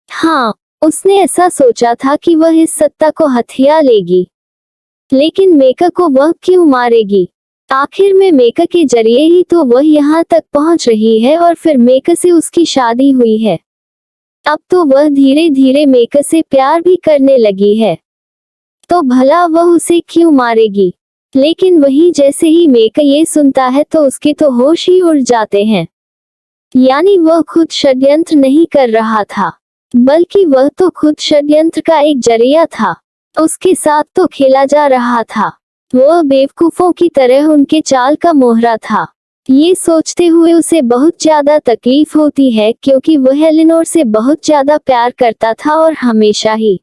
S1: हाँ, उसने ऐसा सोचा था कि वह इस सत्ता को हथिया लेगी, लेकिन मेक को वह क्यों मारेगी? आखिर में मेक के जरिए ही तो वह यहाँ तक पहुँच रही है और फिर मेक से उसकी शादी हुई है। अब तो वह धीरे धीरे मेक से प्यार भी करने लगी है, तो भला वह उसे क्यों मारेगी? लेकिन वही जैसे ही मेक ये सुनता है तो उसके तो होश ही उड़ जाते हैं। यानी वह खुद षड्यंत्र नहीं कर रहा था, बल्कि वह तो खुद षड्यंत्र का एक जरिया था। उसके साथ तो खेला जा रहा था। वह बेवकूफों की तरह उनके चाल का मोहरा था। ये सोचते हुए उसे बहुत ज्यादा तकलीफ होती है क्योंकि वह एलिनोर से बहुत ज्यादा प्यार करता था और हमेशा ही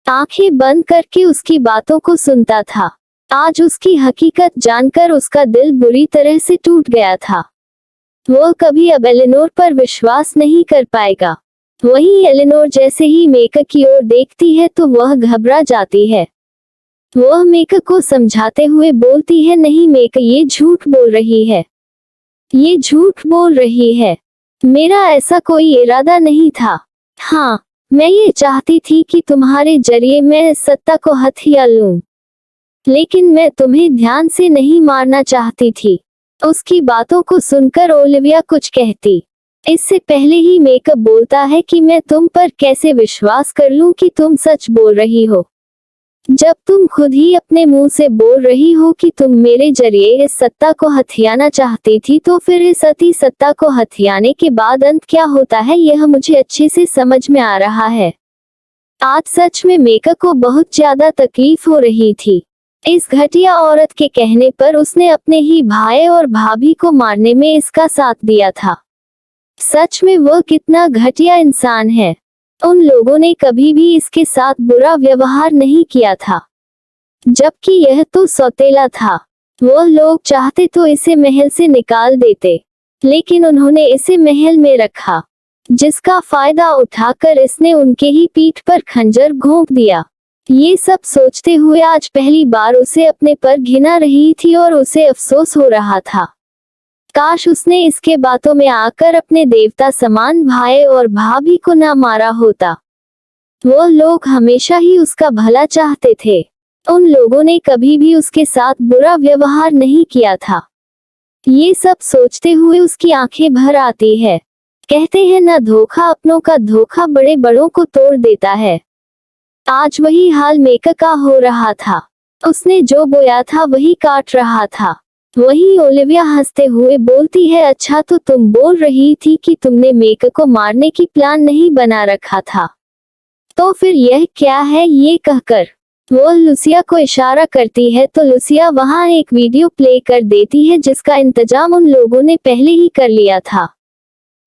S1: आंखें बंद करके उसकी बातों को सुनता था। आज उसकी हकीकत जानकर उसका दिल बुरी तरह से टूट गया था। वह कभी अब एलिनोर पर विश्वास नहीं कर पाएगा। वही एलिनोर जैसे ही मेक की ओर देखती है तो वह घबरा जाती है। वह मेक को समझाते हुए बोलती है, नहीं मेक, ये झूठ बोल रही है, ये झूठ बोल रही है। मेरा ऐसा कोई इरादा नहीं था। हाँ, मैं ये चाहती थी कि तुम्हारे जरिए मैं इस सत्ता को हथिया लूं, लेकिन मैं तुम्हें ध्यान से नहीं मारना चाहती थी। उसकी बातों को सुनकर ओलिविया कुछ कहती इससे पहले ही मेक बोलता है कि मैं तुम पर कैसे विश्वास कर लूं कि तुम सच बोल रही हो, जब तुम खुद ही अपने मुंह से बोल रही हो कि तुम मेरे जरिए इस सत्ता को हथियाना चाहती थी। तो फिर इस अति सत्ता को हथियाने के बाद अंत क्या होता है यह मुझे अच्छे से समझ में आ रहा है। आज सच में मेक को बहुत ज्यादा तकलीफ हो रही थी। इस घटिया औरत के कहने पर उसने अपने ही भाई और भाभी को मारने में इसका साथ दिया था। सच में वह कितना घटिया इंसान है। उन लोगों ने कभी भी इसके साथ बुरा व्यवहार नहीं किया था, जबकि यह तो सौतेला था। वह लोग चाहते तो इसे महल से निकाल देते, लेकिन उन्होंने इसे महल में रखा, जिसका फायदा उठाकर इसने उनके ही पीठ पर खंजर घोंप दिया। ये सब सोचते हुए आज पहली बार उसे अपने पर घिना रही थी और उसे अफसोस हो रहा था। काश उसने इसके बातों में आकर अपने देवता समान भाई और भाभी को ना मारा होता। वो लोग हमेशा ही उसका भला चाहते थे। उन लोगों ने कभी भी उसके साथ बुरा व्यवहार नहीं किया था। ये सब सोचते हुए उसकी आंखें भर आती है। कहते हैं ना, धोखा अपनों का धोखा बड़े बड़ों को तोड़ देता है। आज वही हाल मेक का हो रहा था। उसने जो बोया था वही काट रहा था। वही ओलिविया हंसते हुए बोलती है, अच्छा तो तुम बोल रही थी कि तुमने मेक को मारने की प्लान नहीं बना रखा था, तो फिर यह क्या है? ये कहकर वो लुसिया को इशारा करती है तो लुसिया वहां एक वीडियो प्ले कर देती है जिसका इंतजाम उन लोगों ने पहले ही कर लिया था।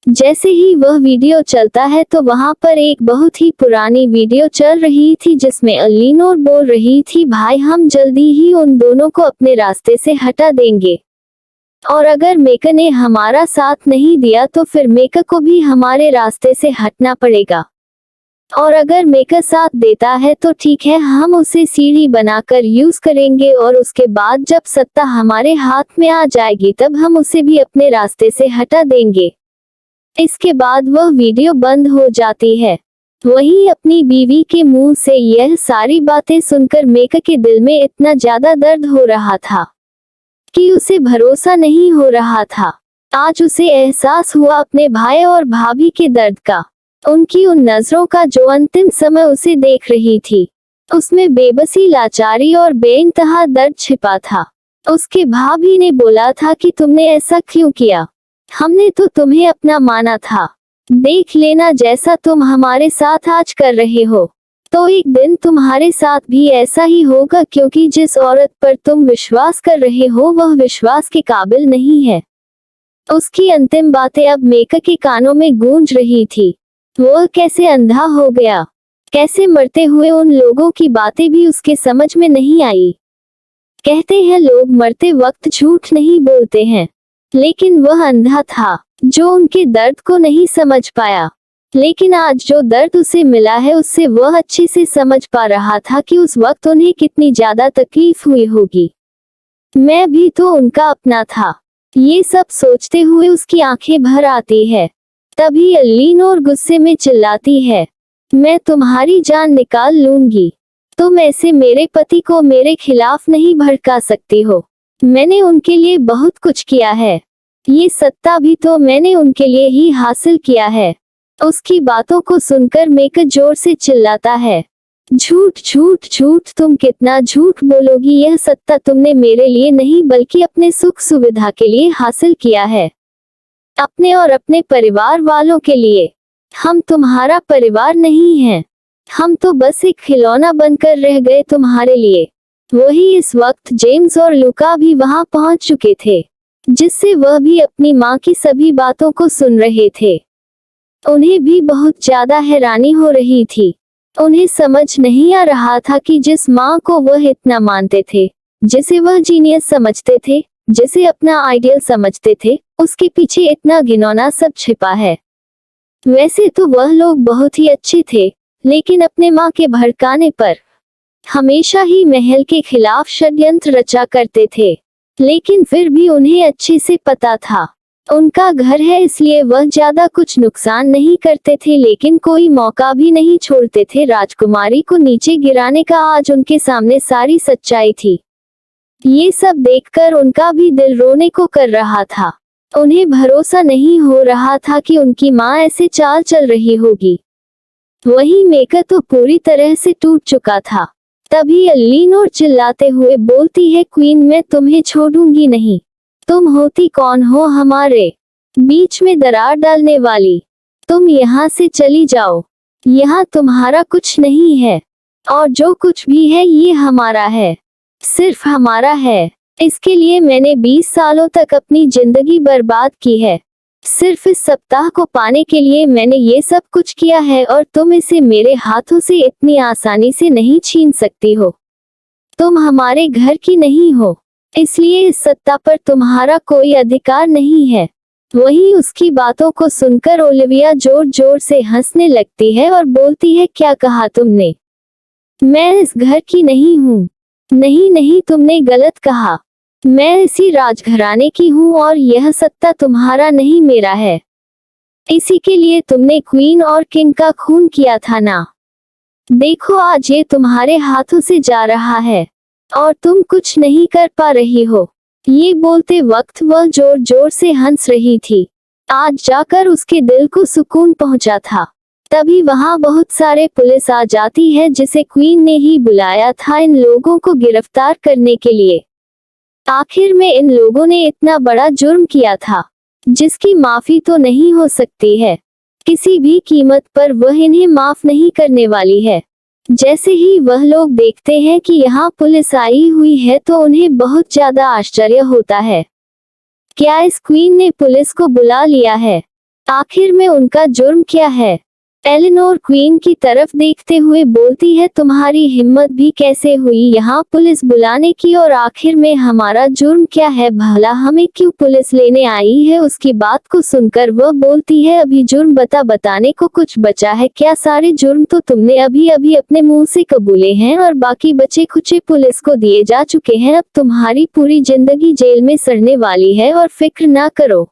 S1: जैसे ही वह वीडियो चलता है तो वहां पर एक बहुत ही पुरानी वीडियो चल रही थी जिसमें एलिनोर बोल रही थी, भाई हम जल्दी ही उन दोनों को अपने रास्ते से हटा देंगे, और अगर मेक ने हमारा साथ नहीं दिया तो फिर मेक को भी हमारे रास्ते से हटना पड़ेगा। और अगर मेकर साथ देता है तो ठीक है, हम उसे सीढ़ी बनाकर यूज करेंगे और उसके बाद जब सत्ता हमारे हाथ में आ जाएगी तब हम उसे भी अपने रास्ते से हटा देंगे। इसके बाद वह वीडियो बंद हो जाती है। वहीं अपनी बीवी के मुंह से यह सारी बातें सुनकर मेका के दिल में इतना ज्यादा दर्द हो रहा था कि उसे भरोसा नहीं हो रहा था। आज उसे एहसास हुआ अपने भाई और भाभी के दर्द का। उनकी उन नजरों का जो अंतिम समय उसे देख रही थी, उसमें बेबसी, लाचारी और बेइंतहा दर्द छिपा था। उसके भाभी ने बोला था कि तुमने ऐसा क्यों किया? हमने तो तुम्हें अपना माना था। देख लेना जैसा तुम हमारे साथ आज कर रहे हो, तो एक दिन तुम्हारे साथ भी ऐसा ही होगा, क्योंकि जिस औरत पर तुम विश्वास कर रहे हो वह विश्वास के काबिल नहीं है। उसकी अंतिम बातें अब मेका के कानों में गूंज रही थी। वह कैसे अंधा हो गया, कैसे मरते हुए उन लोगों की बातें भी उसके समझ में नहीं आई। कहते हैं लोग मरते वक्त झूठ नहीं बोलते हैं, लेकिन वह अंधा था जो उनके दर्द को नहीं समझ पाया। लेकिन आज जो दर्द उसे मिला है उससे वह अच्छे से समझ पा रहा था कि उस वक्त उन्हें कितनी ज्यादा तकलीफ हुई होगी। मैं भी तो उनका अपना था। ये सब सोचते हुए उसकी आंखें भर आती है। तभी अलीनोर गुस्से में चिल्लाती है, मैं तुम्हारी जान निकाल लूंगी। तुम ऐसे मेरे पति को मेरे खिलाफ नहीं भड़का सकती हो। मैंने उनके लिए बहुत कुछ किया है। ये सत्ता भी तो मैंने उनके लिए ही हासिल किया है। उसकी बातों को सुनकर मेका जोर से चिल्लाता है, झूठ झूठ झूठ, तुम कितना झूठ बोलोगी। यह सत्ता तुमने मेरे लिए नहीं बल्कि अपने सुख सुविधा के लिए हासिल किया है, अपने और अपने परिवार वालों के लिए। हम तुम्हारा परिवार नहीं हैं। हम तो बस एक खिलौना बनकर रह गए तुम्हारे लिए। वही इस वक्त जेम्स और लुका भी वहां पहुंच चुके थे, जिससे वह भी अपनी मां की सभी बातों को सुन रहे थे। उन्हें भी बहुत ज्यादा हैरानी हो रही थी। उन्हें समझ नहीं आ रहा था कि जिस मां को वह इतना मानते थे, जिसे वह जीनियस समझते थे, जिसे अपना आइडियल समझते थे, उसके पीछे इतना घिनौना सब छिपा है। वैसे तो वह लोग बहुत ही अच्छे थे, लेकिन अपने मां के भड़काने पर हमेशा ही महल के खिलाफ षड्यंत्र रचा करते थे। लेकिन फिर भी उन्हें अच्छे से पता था उनका घर है, इसलिए वह ज्यादा कुछ नुकसान नहीं करते थे, लेकिन कोई मौका भी नहीं छोड़ते थे राजकुमारी को नीचे गिराने का। आज उनके सामने सारी सच्चाई थी। ये सब देखकर उनका भी दिल रोने को कर रहा था। उन्हें भरोसा नहीं हो रहा था कि उनकी मां ऐसे चाल चल रही होगी। वही मेका तो पूरी तरह से टूट चुका था। तभी एलीनोर चिल्लाते हुए बोलती है, क्वीन, मैं तुम्हें छोड़ूंगी नहीं। तुम होती कौन हो हमारे बीच में दरार डालने वाली? तुम यहाँ से चली जाओ। यहाँ तुम्हारा कुछ नहीं है, और जो कुछ भी है ये हमारा है, सिर्फ हमारा है। इसके लिए मैंने 20 सालों तक अपनी जिंदगी बर्बाद की है। सिर्फ इस सप्ताह को पाने के लिए मैंने ये सब कुछ किया है, और तुम इसे मेरे हाथों से इतनी आसानी से नहीं छीन सकती हो। तुम हमारे घर की नहीं हो, इसलिए इस सत्ता पर तुम्हारा कोई अधिकार नहीं है। वहीं उसकी बातों को सुनकर ओलिविया जोर जोर से हंसने लगती है और बोलती है, क्या कहा तुमने? मैं इस घर की नहीं हूँ। नहीं नहीं, तुमने गलत कहा। मैं इसी राजघराने की हूँ और यह सत्ता तुम्हारा नहीं, मेरा है। इसी के लिए तुमने क्वीन और किंग का खून किया था ना? देखो आज ये तुम्हारे हाथों से जा रहा है और तुम कुछ नहीं कर पा रही हो। ये बोलते वक्त वह जोर जोर से हंस रही थी। आज जाकर उसके दिल को सुकून पहुंचा था। तभी वहां बहुत सारे पुलिस आ जाती है, जिसे क्वीन ने ही बुलाया था इन लोगों को गिरफ्तार करने के लिए। आखिर में इन लोगों ने इतना बड़ा जुर्म किया था जिसकी माफी तो नहीं हो सकती है। किसी भी कीमत पर वह इन्हें माफ नहीं करने वाली है। जैसे ही वह लोग देखते हैं कि यहाँ पुलिस आई हुई है तो उन्हें बहुत ज्यादा आश्चर्य होता है। क्या इस क्वीन ने पुलिस को बुला लिया है? आखिर में उनका जुर्म क्या है? एलिनोर क्वीन की तरफ देखते हुए बोलती है, तुम्हारी हिम्मत भी कैसे हुई यहाँ पुलिस बुलाने की, और आखिर में हमारा जुर्म क्या है, भला हमें क्यों पुलिस लेने आई है। उसकी बात को सुनकर वह बोलती है, अभी जुर्म बताने को कुछ बचा है क्या? सारे जुर्म तो तुमने अभी अभी अपने मुंह से कबूले हैं और बाकी बचे खुचे पुलिस को दिए जा चुके हैं। अब तुम्हारी पूरी जिंदगी जेल में सड़ने वाली है और फिक्र ना करो,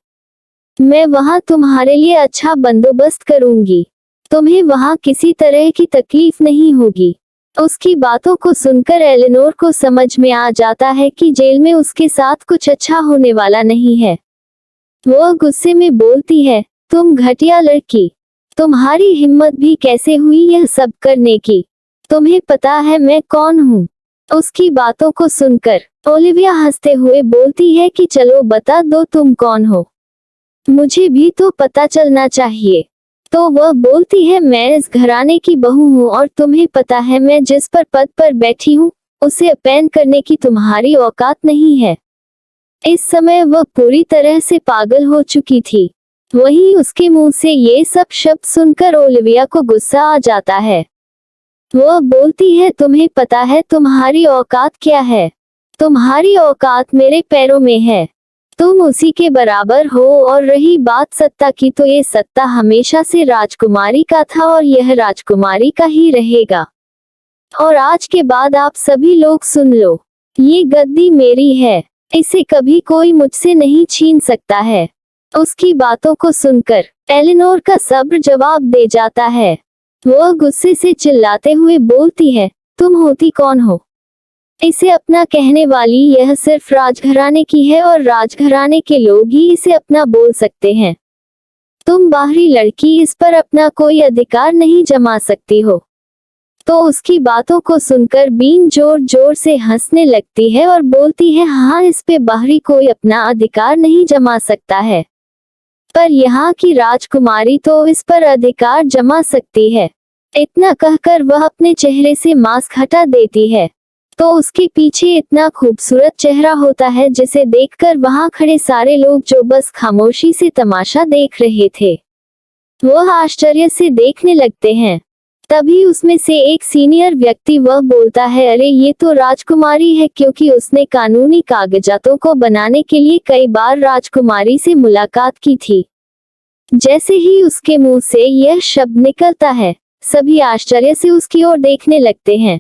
S1: मैं वहाँ तुम्हारे लिए अच्छा बंदोबस्त करूंगी, तुम्हें वहाँ किसी तरह की तकलीफ नहीं होगी। उसकी बातों को सुनकर एलिनोर को समझ में आ जाता है कि जेल में उसके साथ कुछ अच्छा होने वाला नहीं है। वह गुस्से में बोलती है, तुम घटिया लड़की, तुम्हारी हिम्मत भी कैसे हुई यह सब करने की? तुम्हें पता है मैं कौन हूँ? उसकी बातों को सुनकर ओलिविया हंसते हुए बोलती है कि चलो बता दो तुम कौन हो, मुझे भी तो पता चलना चाहिए। तो वह बोलती है, मैं इस घराने की बहू हूँ और तुम्हें पता है मैं जिस पद पर बैठी हूँ उसे अपमान करने की तुम्हारी औकात नहीं है। इस समय वह पूरी तरह से पागल हो चुकी थी। वहीं उसके मुंह से ये सब शब्द सुनकर ओलिविया को गुस्सा आ जाता है। वह बोलती है, तुम्हें पता है तुम्हारी औकात क्या है? तुम्हारी औकात मेरे पैरों में है, तुम उसी के बराबर हो। और रही बात सत्ता की, तो ये सत्ता हमेशा से राजकुमारी का था और यह राजकुमारी का ही रहेगा। और आज के बाद आप सभी लोग सुन लो, ये गद्दी मेरी है, इसे कभी कोई मुझसे नहीं छीन सकता है। उसकी बातों को सुनकर एलिनोर का सब्र जवाब दे जाता है। वह गुस्से से चिल्लाते हुए बोलती है, तुम होती कौन हो इसे अपना कहने वाली? यह सिर्फ राजघराने की है और राजघराने के लोग ही इसे अपना बोल सकते हैं। तुम बाहरी लड़की इस पर अपना कोई अधिकार नहीं जमा सकती हो। तो उसकी बातों को सुनकर बीन जोर जोर से हंसने लगती है और बोलती है, हाँ इस पे बाहरी कोई अपना अधिकार नहीं जमा सकता है, पर यहाँ की राजकुमारी तो इस पर अधिकार जमा सकती है। इतना कहकर वह अपने चेहरे से मास्क हटा देती है। तो उसके पीछे इतना खूबसूरत चेहरा होता है जिसे देखकर वहां खड़े सारे लोग जो बस खामोशी से तमाशा देख रहे थे, वह आश्चर्य से देखने लगते हैं। तभी उसमें से एक सीनियर व्यक्ति वह बोलता है, अरे ये तो राजकुमारी है, क्योंकि उसने कानूनी कागजातों को बनाने के लिए कई बार राजकुमारी से मुलाकात की थी। जैसे ही उसके मुंह से यह शब्द निकलता है, सभी आश्चर्य से उसकी ओर देखने लगते हैं।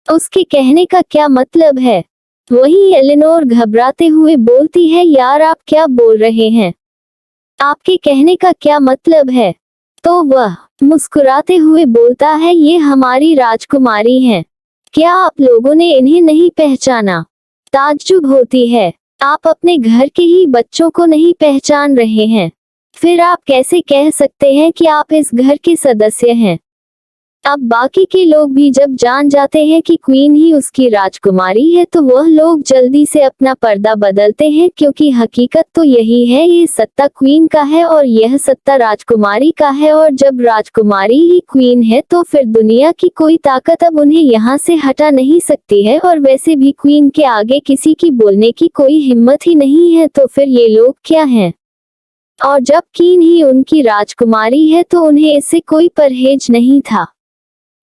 S1: उसके कहने का क्या मतलब है? वहीं एलिनोर घबराते हुए बोलती है, यार आप क्या बोल रहे हैं? आपके कहने का क्या मतलब है? तो वह मुस्कुराते हुए बोलता है, ये हमारी राजकुमारी हैं। क्या आप लोगों ने इन्हें नहीं पहचाना? ताज्जुब होती है, आप अपने घर के ही बच्चों को नहीं पहचान रहे हैं, फिर आप कैसे कह सकते हैं कि आप इस घर के सदस्य हैं? अब बाकी के लोग भी जब जान जाते हैं कि क्वीन ही उसकी राजकुमारी है, तो वह लोग जल्दी से अपना पर्दा बदलते हैं, क्योंकि हकीकत तो यही है, ये सत्ता क्वीन का है और यह सत्ता राजकुमारी का है। और जब राजकुमारी ही क्वीन है तो फिर दुनिया की कोई ताकत अब उन्हें यहाँ से हटा नहीं सकती है। और वैसे भी क्वीन के आगे किसी की बोलने की कोई हिम्मत ही नहीं है, तो फिर ये लोग क्या हैं? और जब क्वीन ही उनकी राजकुमारी है तो उन्हें इससे कोई परहेज नहीं था।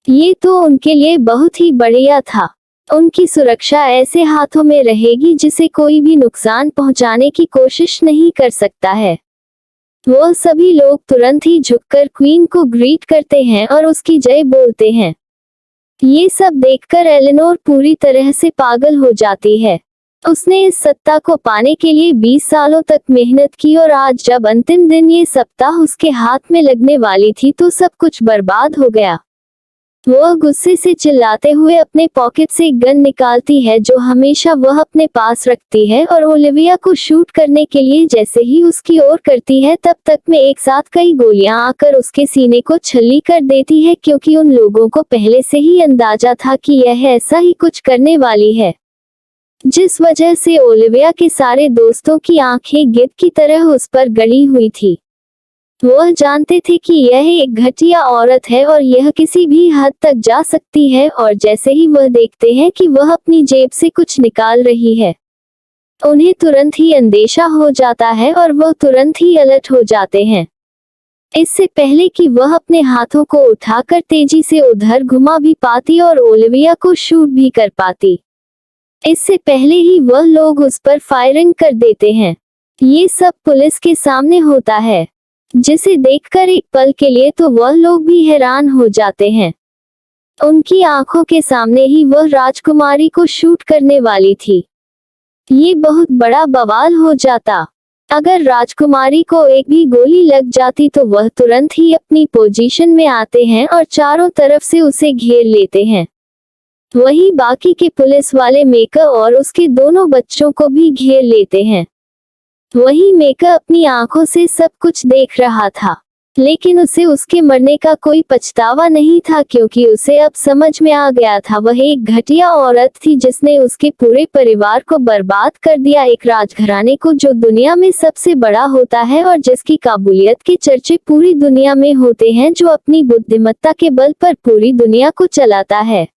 S1: ये तो उनके लिए बहुत ही बढ़िया था। उनकी सुरक्षा ऐसे हाथों में रहेगी जिसे कोई भी नुकसान पहुंचाने की कोशिश नहीं कर सकता है। वह सभी लोग तुरंत ही झुककर क्वीन को ग्रीट करते हैं और उसकी जय बोलते हैं। ये सब देखकर एलिनोर पूरी तरह से पागल हो जाती है। उसने इस सत्ता को पाने के लिए 20 सालों तक मेहनत की और आज जब अंतिम दिन ये सत्ता उसके हाथ में लगने वाली थी तो सब कुछ बर्बाद हो गया। वह गुस्से से चिल्लाते हुए अपने पॉकेट से एक गन निकालती है जो हमेशा वह अपने पास रखती है, और ओलिविया को शूट करने के लिए जैसे ही उसकी ओर करती है तब तक में एक साथ कई गोलियां आकर उसके सीने को छल्ली कर देती है, क्योंकि उन लोगों को पहले से ही अंदाजा था कि यह ऐसा ही कुछ करने वाली है, जिस वजह से ओलिविया के सारे दोस्तों की आंखें गिद्ध की तरह उस पर गड़ी हुई थी। वह जानते थे कि यह एक घटिया औरत है और यह किसी भी हद तक जा सकती है, और जैसे ही वह देखते हैं कि वह अपनी जेब से कुछ निकाल रही है, उन्हें तुरंत ही अंदेशा हो जाता है और वह तुरंत ही अलर्ट हो जाते हैं। इससे पहले कि वह अपने हाथों को उठाकर तेजी से उधर घुमा भी पाती और ओलिविया को शूट भी कर पाती। इससे पहले ही वह लोग उस पर फायरिंग कर देते हैं। ये सब पुलिस के सामने होता है, जिसे देखकर एक पल के लिए तो वह लोग भी हैरान हो जाते हैं। उनकी आंखों के सामने ही वह राजकुमारी को शूट करने वाली थी। ये बहुत बड़ा बवाल हो जाता। अगर राजकुमारी को एक भी गोली लग जाती तो वह तुरंत ही अपनी पोजीशन में आते हैं और चारों तरफ से उसे घेर लेते हैं। वहीं बाकी के पुलिस वाले मेका और उसके दोनों बच्चों को भी घेर लेते हैं। वहीं मेका अपनी आंखों से सब कुछ देख रहा था, लेकिन उसे उसके मरने का कोई पछतावा नहीं था, क्योंकि उसे अब समझ में आ गया था वह एक घटिया औरत थी जिसने उसके पूरे परिवार को बर्बाद कर दिया, एक राजघराने को जो दुनिया में सबसे बड़ा होता है और जिसकी काबुलियत के चर्चे पूरी दुनिया में होते हैं, जो अपनी बुद्धिमत्ता के बल पर पूरी दुनिया को चलाता है।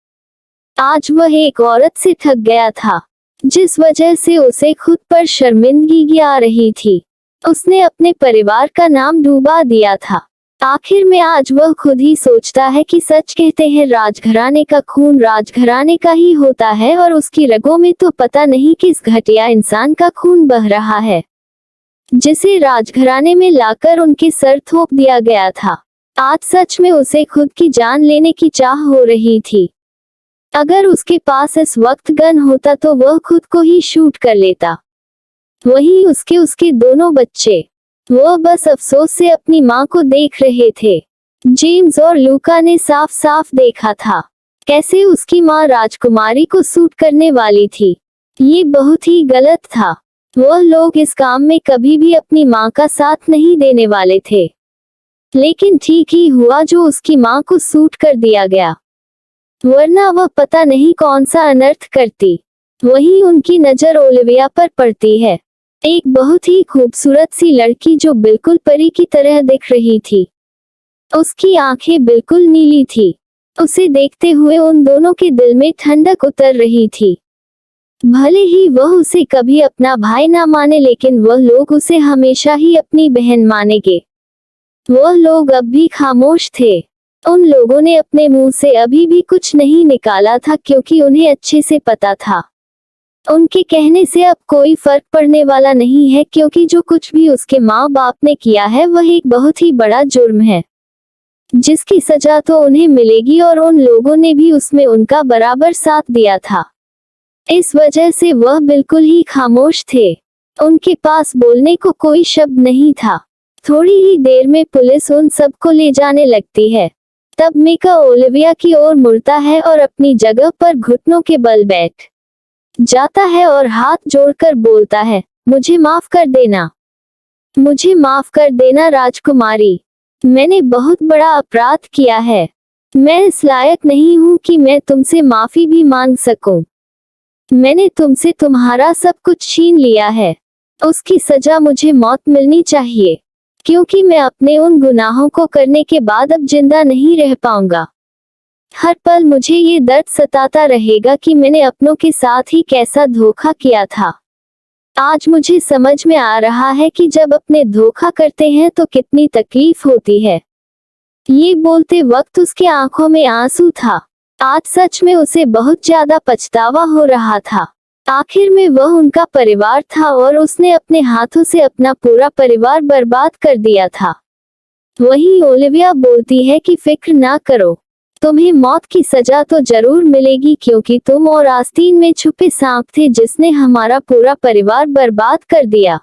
S1: आज वह एक औरत से ठग गया था, जिस वजह से उसे खुद पर शर्मिंदगी आ रही थी। उसने अपने परिवार का नाम डूबा दिया था। आखिर में आज वह खुद ही सोचता है कि सच कहते हैं राजघराने का खून राजघराने का ही होता है और उसकी रगों में तो पता नहीं किस घटिया इंसान का खून बह रहा है, जिसे राजघराने में लाकर उनके सर थोप दिया गया था। आज सच में उसे खुद की जान लेने की चाह हो रही थी। अगर उसके पास इस वक्त गन होता तो वह खुद को ही शूट कर लेता। वहीं उसके दोनों बच्चे, वह बस अफसोस से अपनी मां को देख रहे थे। जेम्स और लूका ने साफ साफ देखा था कैसे उसकी मां राजकुमारी को शूट करने वाली थी। ये बहुत ही गलत था। वह लोग इस काम में कभी भी अपनी मां का साथ नहीं देने वाले थे, लेकिन ठीक ही हुआ जो उसकी मां को शूट कर दिया गया, वरना वह पता नहीं कौन सा अनर्थ करती। वहीं उनकी नजर ओलिविया पर पड़ती है, एक बहुत ही खूबसूरत सी लड़की जो बिल्कुल परी की तरह दिख रही थी। उसकी आंखें बिल्कुल नीली थी। उसे देखते हुए उन दोनों के दिल में ठंडक उतर रही थी। भले ही वह उसे कभी अपना भाई ना माने, लेकिन वह लोग उसे हमेशा ही अपनी बहन मानेंगे। वह लोग अब भी खामोश थे। उन लोगों ने अपने मुंह से अभी भी कुछ नहीं निकाला था, क्योंकि उन्हें अच्छे से पता था उनके कहने से अब कोई फर्क पड़ने वाला नहीं है, क्योंकि जो कुछ भी उसके माँ बाप ने किया है वह एक बहुत ही बड़ा जुर्म है, जिसकी सजा तो उन्हें मिलेगी, और उन लोगों ने भी उसमें उनका बराबर साथ दिया था। इस वजह से वह बिल्कुल ही खामोश थे। उनके पास बोलने को कोई शब्द नहीं था। थोड़ी ही देर में पुलिस उन सबको ले जाने लगती है। तब मेका ओलिविया की ओर मुड़ता है और अपनी जगह पर घुटनों के बल बैठ जाता है और हाथ जोड़कर बोलता है, मुझे माफ कर देना, मुझे माफ कर देना राजकुमारी। मैंने बहुत बड़ा अपराध किया है। मैं इस लायक नहीं हूँ कि मैं तुमसे माफी भी मांग सकूं। मैंने तुमसे तुम्हारा सब कुछ छीन लिया है। उसकी सजा मुझे मौत मिलनी चाहिए, क्योंकि मैं अपने उन गुनाहों को करने के बाद अब जिंदा नहीं रह पाऊंगा। हर पल मुझे ये दर्द सताता रहेगा कि मैंने अपनों के साथ ही कैसा धोखा किया था। आज मुझे समझ में आ रहा है कि जब अपने धोखा करते हैं तो कितनी तकलीफ होती है। ये बोलते वक्त उसके आंखों में आंसू था। आज सच में उसे बहुत ज्यादा पछतावा हो रहा था। आखिर में वह उनका परिवार था और उसने अपने हाथों से अपना पूरा परिवार बर्बाद कर दिया था। वहीं ओलिविया बोलती है कि फिक्र ना करो, तुम्हें मौत की सजा तो जरूर मिलेगी, क्योंकि तुम और आस्तीन में छुपे सांप थे जिसने हमारा पूरा परिवार बर्बाद कर दिया।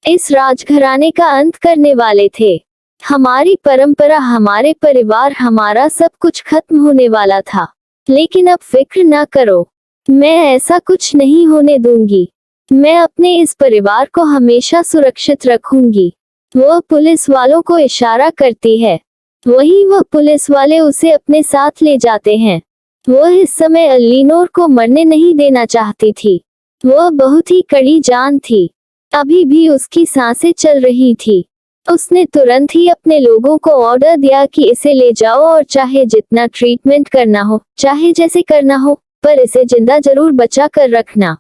S1: इस राजघराने का अंत करने वाले थे। हमारी परंपरा, हमारे परिवार, हमारा सब कुछ खत्म होने वाला था। लेकिन अब फिक्र ना करो, मैं ऐसा कुछ नहीं होने दूंगी। मैं अपने इस परिवार को हमेशा सुरक्षित रखूंगी। वह पुलिस वालों को इशारा करती है। वहीं वह पुलिस वाले उसे अपने साथ ले जाते हैं। वह इस समय एलिनोर को मरने नहीं देना चाहती थी। वह बहुत ही कड़ी जान थी। अभी भी उसकी सांसें चल रही थी। उसने तुरंत ही अपने लोगों को ऑर्डर दिया कि इसे ले जाओ और चाहे जितना ट्रीटमेंट करना हो, चाहे जैसे करना हो, पर इसे जिंदा जरूर बचा कर रखना।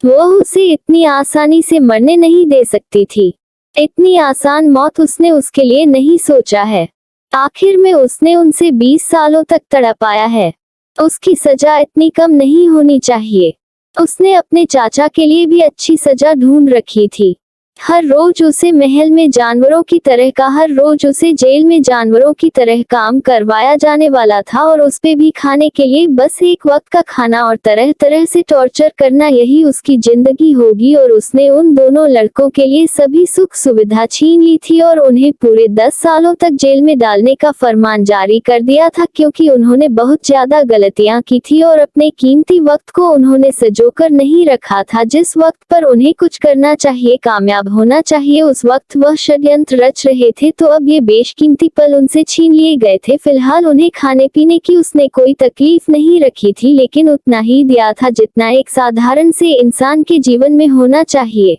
S1: वह उसे इतनी आसानी से मरने नहीं दे सकती थी। इतनी आसान मौत उसने उसके लिए नहीं सोचा है। आखिर में उसने उनसे 20 सालों तक तड़पाया है। उसकी सजा इतनी कम नहीं होनी चाहिए। उसने अपने चाचा के लिए भी अच्छी सजा ढूंढ रखी थी। हर रोज उसे महल में जानवरों की तरह का, हर रोज उसे जेल में जानवरों की तरह काम करवाया जाने वाला था, और उस पे भी खाने के लिए बस एक वक्त का खाना और तरह तरह से टॉर्चर करना, यही उसकी जिंदगी होगी। और उसने उन दोनों लड़कों के लिए सभी सुख सुविधा छीन ली थी और उन्हें पूरे 10 सालों तक जेल में डालने का फरमान जारी कर दिया था, क्योंकि उन्होंने बहुत ज्यादा गलतियां की थी और अपने कीमती वक्त को उन्होंने संजोकर नहीं रखा था। जिस वक्त पर उन्हें कुछ करना चाहिए, कामयाब होना चाहिए, उस वक्त वह षड्यंत्र रच रहे थे। तो अब ये बेशकीमती पल उनसे छीन लिए गए थे। फिलहाल उन्हें खाने पीने की उसने कोई तकलीफ नहीं रखी थी, लेकिन उतना ही दिया था जितना एक साधारण से इंसान के जीवन में होना चाहिए।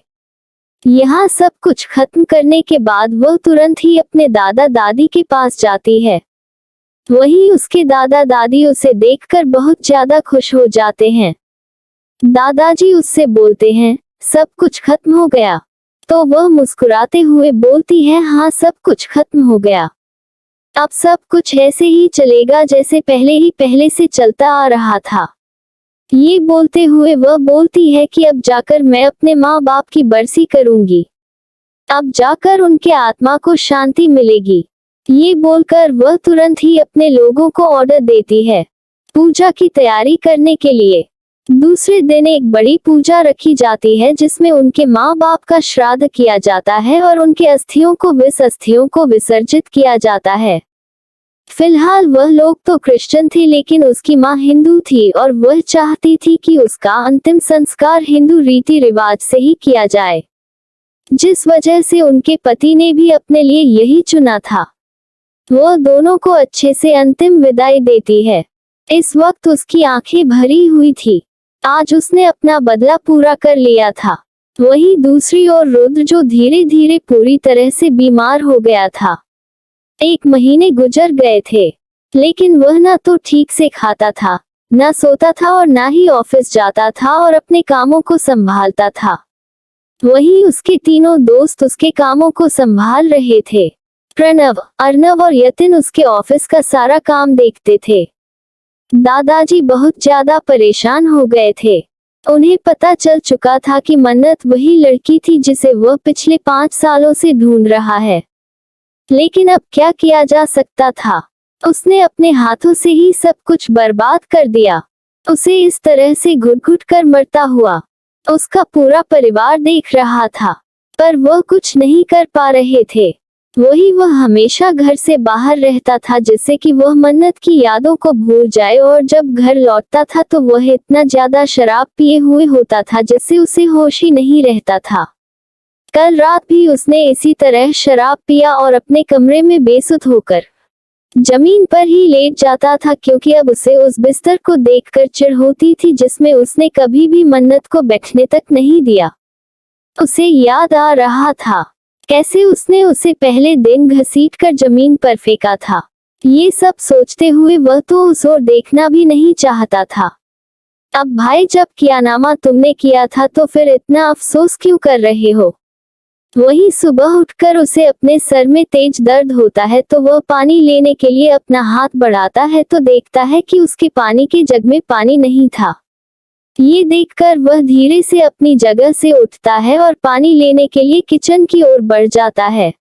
S1: यहाँ सब कुछ खत्म करने के बाद वह तुरंत ही अपने दादा दादी के पास जाती है। वहीं उसके दादा दादी उसे देखकर बहुत ज्यादा खुश हो जाते हैं। दादाजी उससे बोलते हैं, सब कुछ खत्म हो गया? तो वह मुस्कुराते हुए बोलती है, हाँ, सब कुछ खत्म हो गया। अब सब कुछ ऐसे ही चलेगा जैसे पहले से चलता आ रहा था। ये बोलते हुए वह बोलती है कि अब जाकर मैं अपने माँ बाप की बरसी करूंगी। अब जाकर उनके आत्मा को शांति मिलेगी। ये बोलकर वह तुरंत ही अपने लोगों को ऑर्डर देती है पूजा की तैयारी करने के लिए। दूसरे दिन एक बड़ी पूजा रखी जाती है जिसमें उनके माँ बाप का श्राद्ध किया जाता है और उनके अस्थियों को विसर्जित किया जाता है। फिलहाल वह लोग तो क्रिश्चियन थे, लेकिन उसकी माँ हिंदू थी और वह चाहती थी कि उसका अंतिम संस्कार हिंदू रीति रिवाज से ही किया जाए, जिस वजह से उनके पति ने भी अपने लिए यही चुना था। वह दोनों को अच्छे से अंतिम विदाई देती है। इस वक्त उसकी आंखें भरी हुई थी। आज उसने अपना बदला पूरा कर लिया था। वहीं दूसरी ओर रुद्र, जो धीरे धीरे पूरी तरह से बीमार हो गया था। 1 महीने गुजर गए थे, लेकिन वह न तो ठीक से खाता था, न सोता था और न ही ऑफिस जाता था और अपने कामों को संभालता था। वहीं उसके तीनों दोस्त उसके कामों को संभाल रहे थे। प्रणव, अर्नव और यतिन उसके ऑफिस का सारा काम देखते थे। दादाजी बहुत ज्यादा परेशान हो गए थे। उन्हें पता चल चुका था कि मन्नत वही लड़की थी जिसे वह पिछले 5 सालों से ढूंढ रहा है। लेकिन अब क्या किया जा सकता था? उसने अपने हाथों से ही सब कुछ बर्बाद कर दिया। उसे इस तरह से घुट-घुट कर मरता हुआ उसका पूरा परिवार देख रहा था, पर वह कुछ नहीं कर पा रहे थे। वह हमेशा घर से बाहर रहता था, जिससे कि वह मन्नत की यादों को भूल जाए, और जब घर लौटता था तो वह इतना ज्यादा शराब पिए हुए होता था जिससे उसे होश ही नहीं रहता था। कल रात भी उसने इसी तरह शराब पिया और अपने कमरे में बेसुध होकर जमीन पर ही लेट जाता था, क्योंकि अब उसे उस बिस्तर को देखकर चिढ़ होती थी जिसमें उसने कभी भी मन्नत को बैठने तक नहीं दिया। उसे याद आ रहा था कैसे उसने उसे पहले दिन घसीटकर जमीन पर फेंका था। ये सब सोचते हुए वह तो उस ओर देखना भी नहीं चाहता था। अब भाई, जब कियानामा तुमने किया था तो फिर इतना अफसोस क्यों कर रहे हो? वही सुबह उठकर उसे अपने सर में तेज दर्द होता है तो वह पानी लेने के लिए अपना हाथ बढ़ाता है तो देखता है कि उसके पानी के जग में पानी नहीं था। ये देखकर वह धीरे से अपनी जगह से उठता है और पानी लेने के लिए किचन की ओर बढ़ जाता है।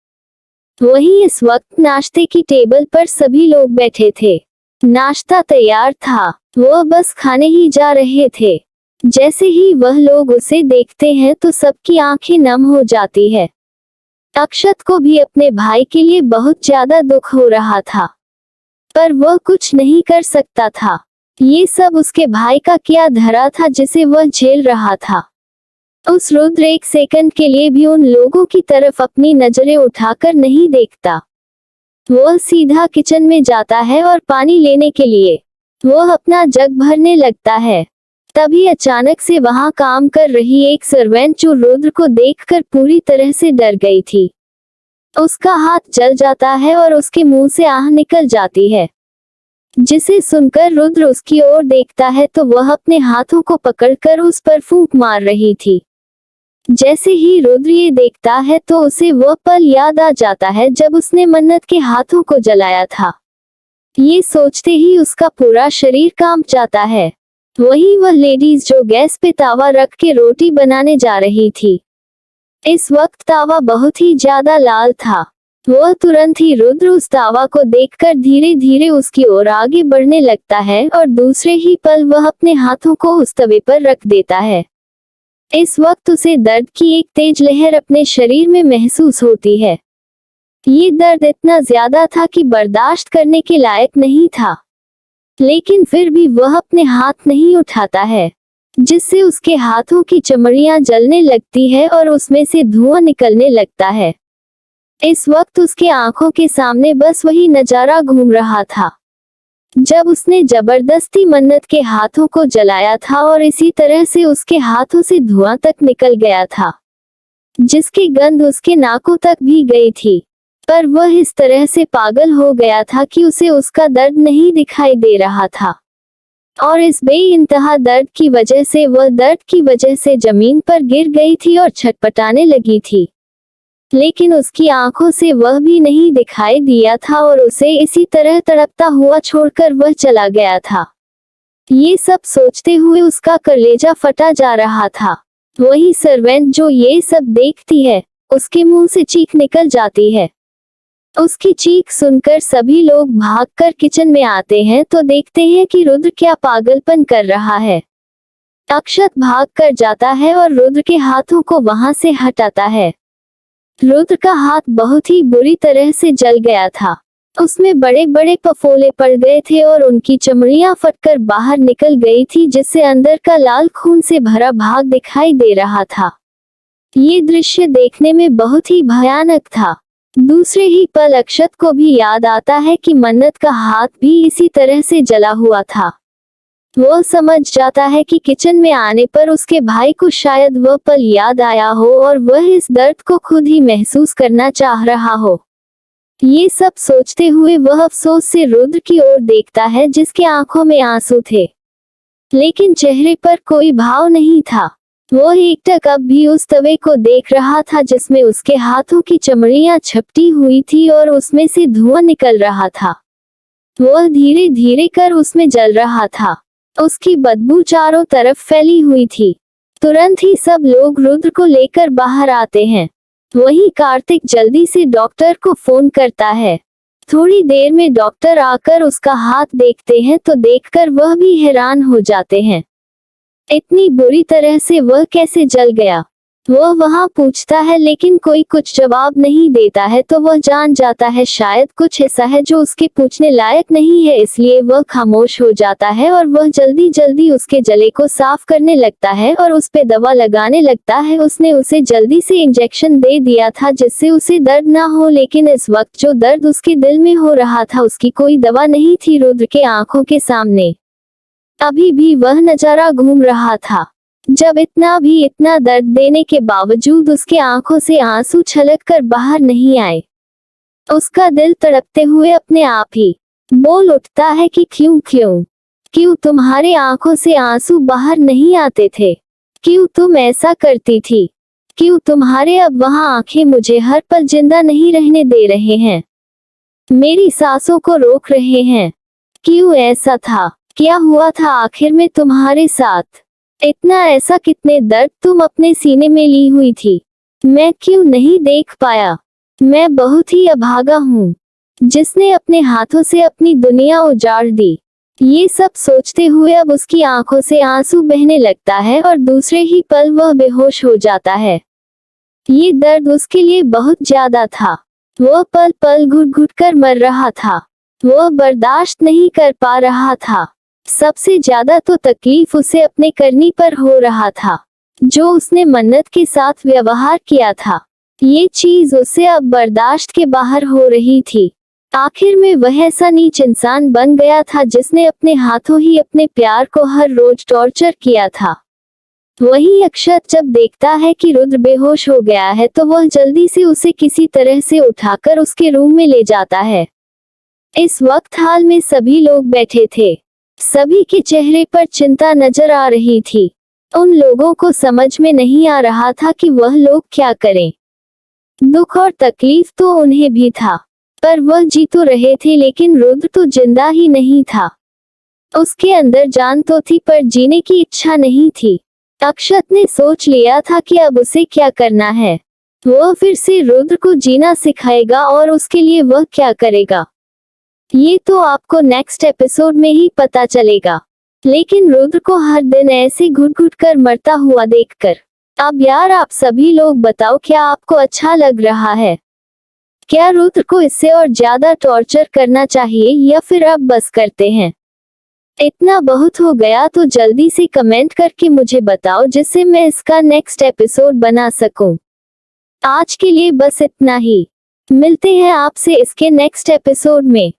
S1: वहीं इस वक्त नाश्ते की टेबल पर सभी लोग बैठे थे। नाश्ता तैयार था, वह बस खाने ही जा रहे थे। जैसे ही वह लोग उसे देखते हैं तो सबकी आंखें नम हो जाती है। अक्षत को भी अपने भाई के लिए बहुत ज्यादा दुख हो रहा था, पर वह कुछ नहीं कर सकता था। ये सब उसके भाई का क्या धरा था जिसे वह झेल रहा था। उस रुद्र 1 सेकंड के लिए भी उन लोगों की तरफ अपनी नजरें उठाकर नहीं देखता। वह सीधा किचन में जाता है और पानी लेने के लिए वह अपना जग भरने लगता है। तभी अचानक से वहां काम कर रही एक सर्वेंट, जो रुद्र को देखकर पूरी तरह से डर गई थी, उसका हाथ जल जाता है और उसके मुंह से आह निकल जाती है, जिसे सुनकर रुद्र उसकी ओर देखता है तो वह अपने हाथों को पकड़कर उस पर फूंक मार रही थी। जैसे ही रुद्र ये देखता है तो उसे वह पल याद आ जाता है जब उसने मन्नत के हाथों को जलाया था। ये सोचते ही उसका पूरा शरीर कांप जाता है। वहीं वह लेडीज जो गैस पे तावा रख के रोटी बनाने जा रही थी। इस वक्त तावा बहुत ही ज्यादा लाल था। वह तुरंत ही रुद्र उस तावा को देखकर धीरे धीरे उसकी ओर आगे बढ़ने लगता है और दूसरे ही पल वह अपने हाथों को उस तवे पर रख देता है। इस वक्त उसे दर्द की एक तेज लहर अपने शरीर में महसूस होती है। ये दर्द इतना ज्यादा था कि बर्दाश्त करने के लायक नहीं था, लेकिन फिर भी वह अपने हाथ नहीं उठाता है, जिससे उसके हाथों की चमड़ियां जलने लगती है और उसमें से धुआं निकलने लगता है। इस वक्त उसके आंखों के सामने बस वही नजारा घूम रहा था जब उसने जबरदस्ती मन्नत के हाथों को जलाया था और इसी तरह से उसके हाथों से धुआं तक निकल गया था, जिसकी गंध उसके नाकों तक भी गई थी। पर वह इस तरह से पागल हो गया था कि उसे उसका दर्द नहीं दिखाई दे रहा था और इस बेइंतहा दर्द की वजह से वह दर्द की वजह से जमीन पर गिर गई थी और छटपटाने लगी थी। लेकिन उसकी आंखों से वह भी नहीं दिखाई दिया था और उसे इसी तरह तड़पता हुआ छोड़कर वह चला गया था। ये सब सोचते हुए उसका कलेजा फटा जा रहा था। वही सर्वेंट जो ये सब देखती है, उसके मुंह से चीख निकल जाती है। उसकी चीख सुनकर सभी लोग भागकर किचन में आते हैं तो देखते हैं कि रुद्र क्या पागलपन कर रहा है। अक्षत भागकर जाता है और रुद्र के हाथों को वहां से हटाता है। रुद्र का हाथ बहुत ही बुरी तरह से जल गया था। उसमें बड़े बड़े फफोले पड़ गए थे और उनकी चमड़ियां फटकर बाहर निकल गई थी, जिससे अंदर का लाल खून से भरा भाग दिखाई दे रहा था। ये दृश्य देखने में बहुत ही भयानक था। दूसरे ही पल अक्षत को भी याद आता है कि मन्नत का हाथ भी इसी तरह से जला हुआ था। वह समझ जाता है कि किचन में आने पर उसके भाई को शायद वह पल याद आया हो और वह इस दर्द को खुद ही महसूस करना चाह रहा हो। ये सब सोचते हुए वह अफसोस से रुद्र की ओर देखता है, जिसके आंखों में आंसू थे, लेकिन चेहरे पर कोई भाव नहीं था। वह एकटक अब भी उस तवे को देख रहा था जिसमें उसके हाथों की चमड़ियां छपटी हुई थी और उसमें से धुआं निकल रहा था। वह धीरे धीरे कर उसमें जल रहा था। उसकी बदबू चारों तरफ फैली हुई थी। तुरंत ही सब लोग रुद्र को लेकर बाहर आते हैं। वहीं कार्तिक जल्दी से डॉक्टर को फोन करता है। थोड़ी देर में डॉक्टर आकर उसका हाथ देखते हैं तो देखकर वह भी हैरान हो जाते हैं। इतनी बुरी तरह से वह कैसे जल गया? वह वहां पूछता है, लेकिन कोई कुछ जवाब नहीं देता है तो वह जान जाता है शायद कुछ ऐसा है जो उसके पूछने लायक नहीं है, इसलिए वह खामोश हो जाता है और वह जल्दी जल्दी उसके जले को साफ करने लगता है और उस पे दवा लगाने लगता है। उसने उसे जल्दी से इंजेक्शन दे दिया था जिससे उसे दर्द ना हो, लेकिन इस वक्त जो दर्द उसके दिल में हो रहा था उसकी कोई दवा नहीं थी। रुद्र के आंखों के सामने अभी भी वह नजारा घूम रहा था जब इतना दर्द देने के बावजूद उसके आंखों से आंसू छलक कर बाहर नहीं आए। उसका दिल तड़पते हुए अपने आप ही बोल उठता है कि क्यों तुम्हारे आंखों से आंसू बाहर नहीं आते थे? क्यों तुम ऐसा करती थी? क्यों तुम्हारे अब वहां आंखें मुझे हर पल जिंदा नहीं रहने दे रहे हैं, मेरी सांसों को रोक रहे हैं? क्यों ऐसा था? क्या हुआ था आखिर में तुम्हारे साथ? इतना ऐसा कितने दर्द तुम अपने सीने में ली हुई थी? मैं क्यों नहीं देख पाया? मैं बहुत ही अभागा हूँ जिसने अपने हाथों से अपनी दुनिया उजाड़ दी। ये सब सोचते हुए अब उसकी आंखों से आंसू बहने लगता है और दूसरे ही पल वह बेहोश हो जाता है। ये दर्द उसके लिए बहुत ज्यादा था। वह पल पल घुट घुट कर मर रहा था। वह बर्दाश्त नहीं कर पा रहा था। सबसे ज्यादा तो तकलीफ उसे अपने करनी पर हो रहा था, जो उसने मन्नत के साथ व्यवहार किया था। ये चीज उसे अब बर्दाश्त के बाहर हो रही थी। आखिर में वह ऐसा नीच इंसान बन गया था जिसने अपने हाथों ही अपने प्यार को हर रोज टॉर्चर किया था। वही अक्षत जब देखता है कि रुद्र बेहोश हो गया है तो वह जल्दी से उसे किसी तरह से उठाकर उसके रूम में ले जाता है। इस वक्त हाल में सभी लोग बैठे थे। सभी के चेहरे पर चिंता नजर आ रही थी। उन लोगों को समझ में नहीं आ रहा था कि वह लोग क्या करें। दुख और तकलीफ तो उन्हें भी था, पर वह जी तो रहे थे, लेकिन रुद्र तो जिंदा ही नहीं था। उसके अंदर जान तो थी, पर जीने की इच्छा नहीं थी। अक्षत ने सोच लिया था कि अब उसे क्या करना है। वह फिर से रुद्र को जीना सिखाएगा, और उसके लिए वह क्या करेगा ये तो आपको नेक्स्ट एपिसोड में ही पता चलेगा। लेकिन रुद्र को हर दिन ऐसे घुट घुट कर मरता हुआ देखकर, अब यार आप सभी लोग बताओ, क्या आपको अच्छा लग रहा है? क्या रुद्र को इससे और ज्यादा टॉर्चर करना चाहिए, या फिर अब बस करते हैं? इतना बहुत हो गया तो जल्दी से कमेंट करके मुझे बताओ, जिससे मैं इसका नेक्स्ट एपिसोड बना सकूं। आज के लिए बस इतना ही। मिलते हैं आपसे इसके नेक्स्ट एपिसोड में।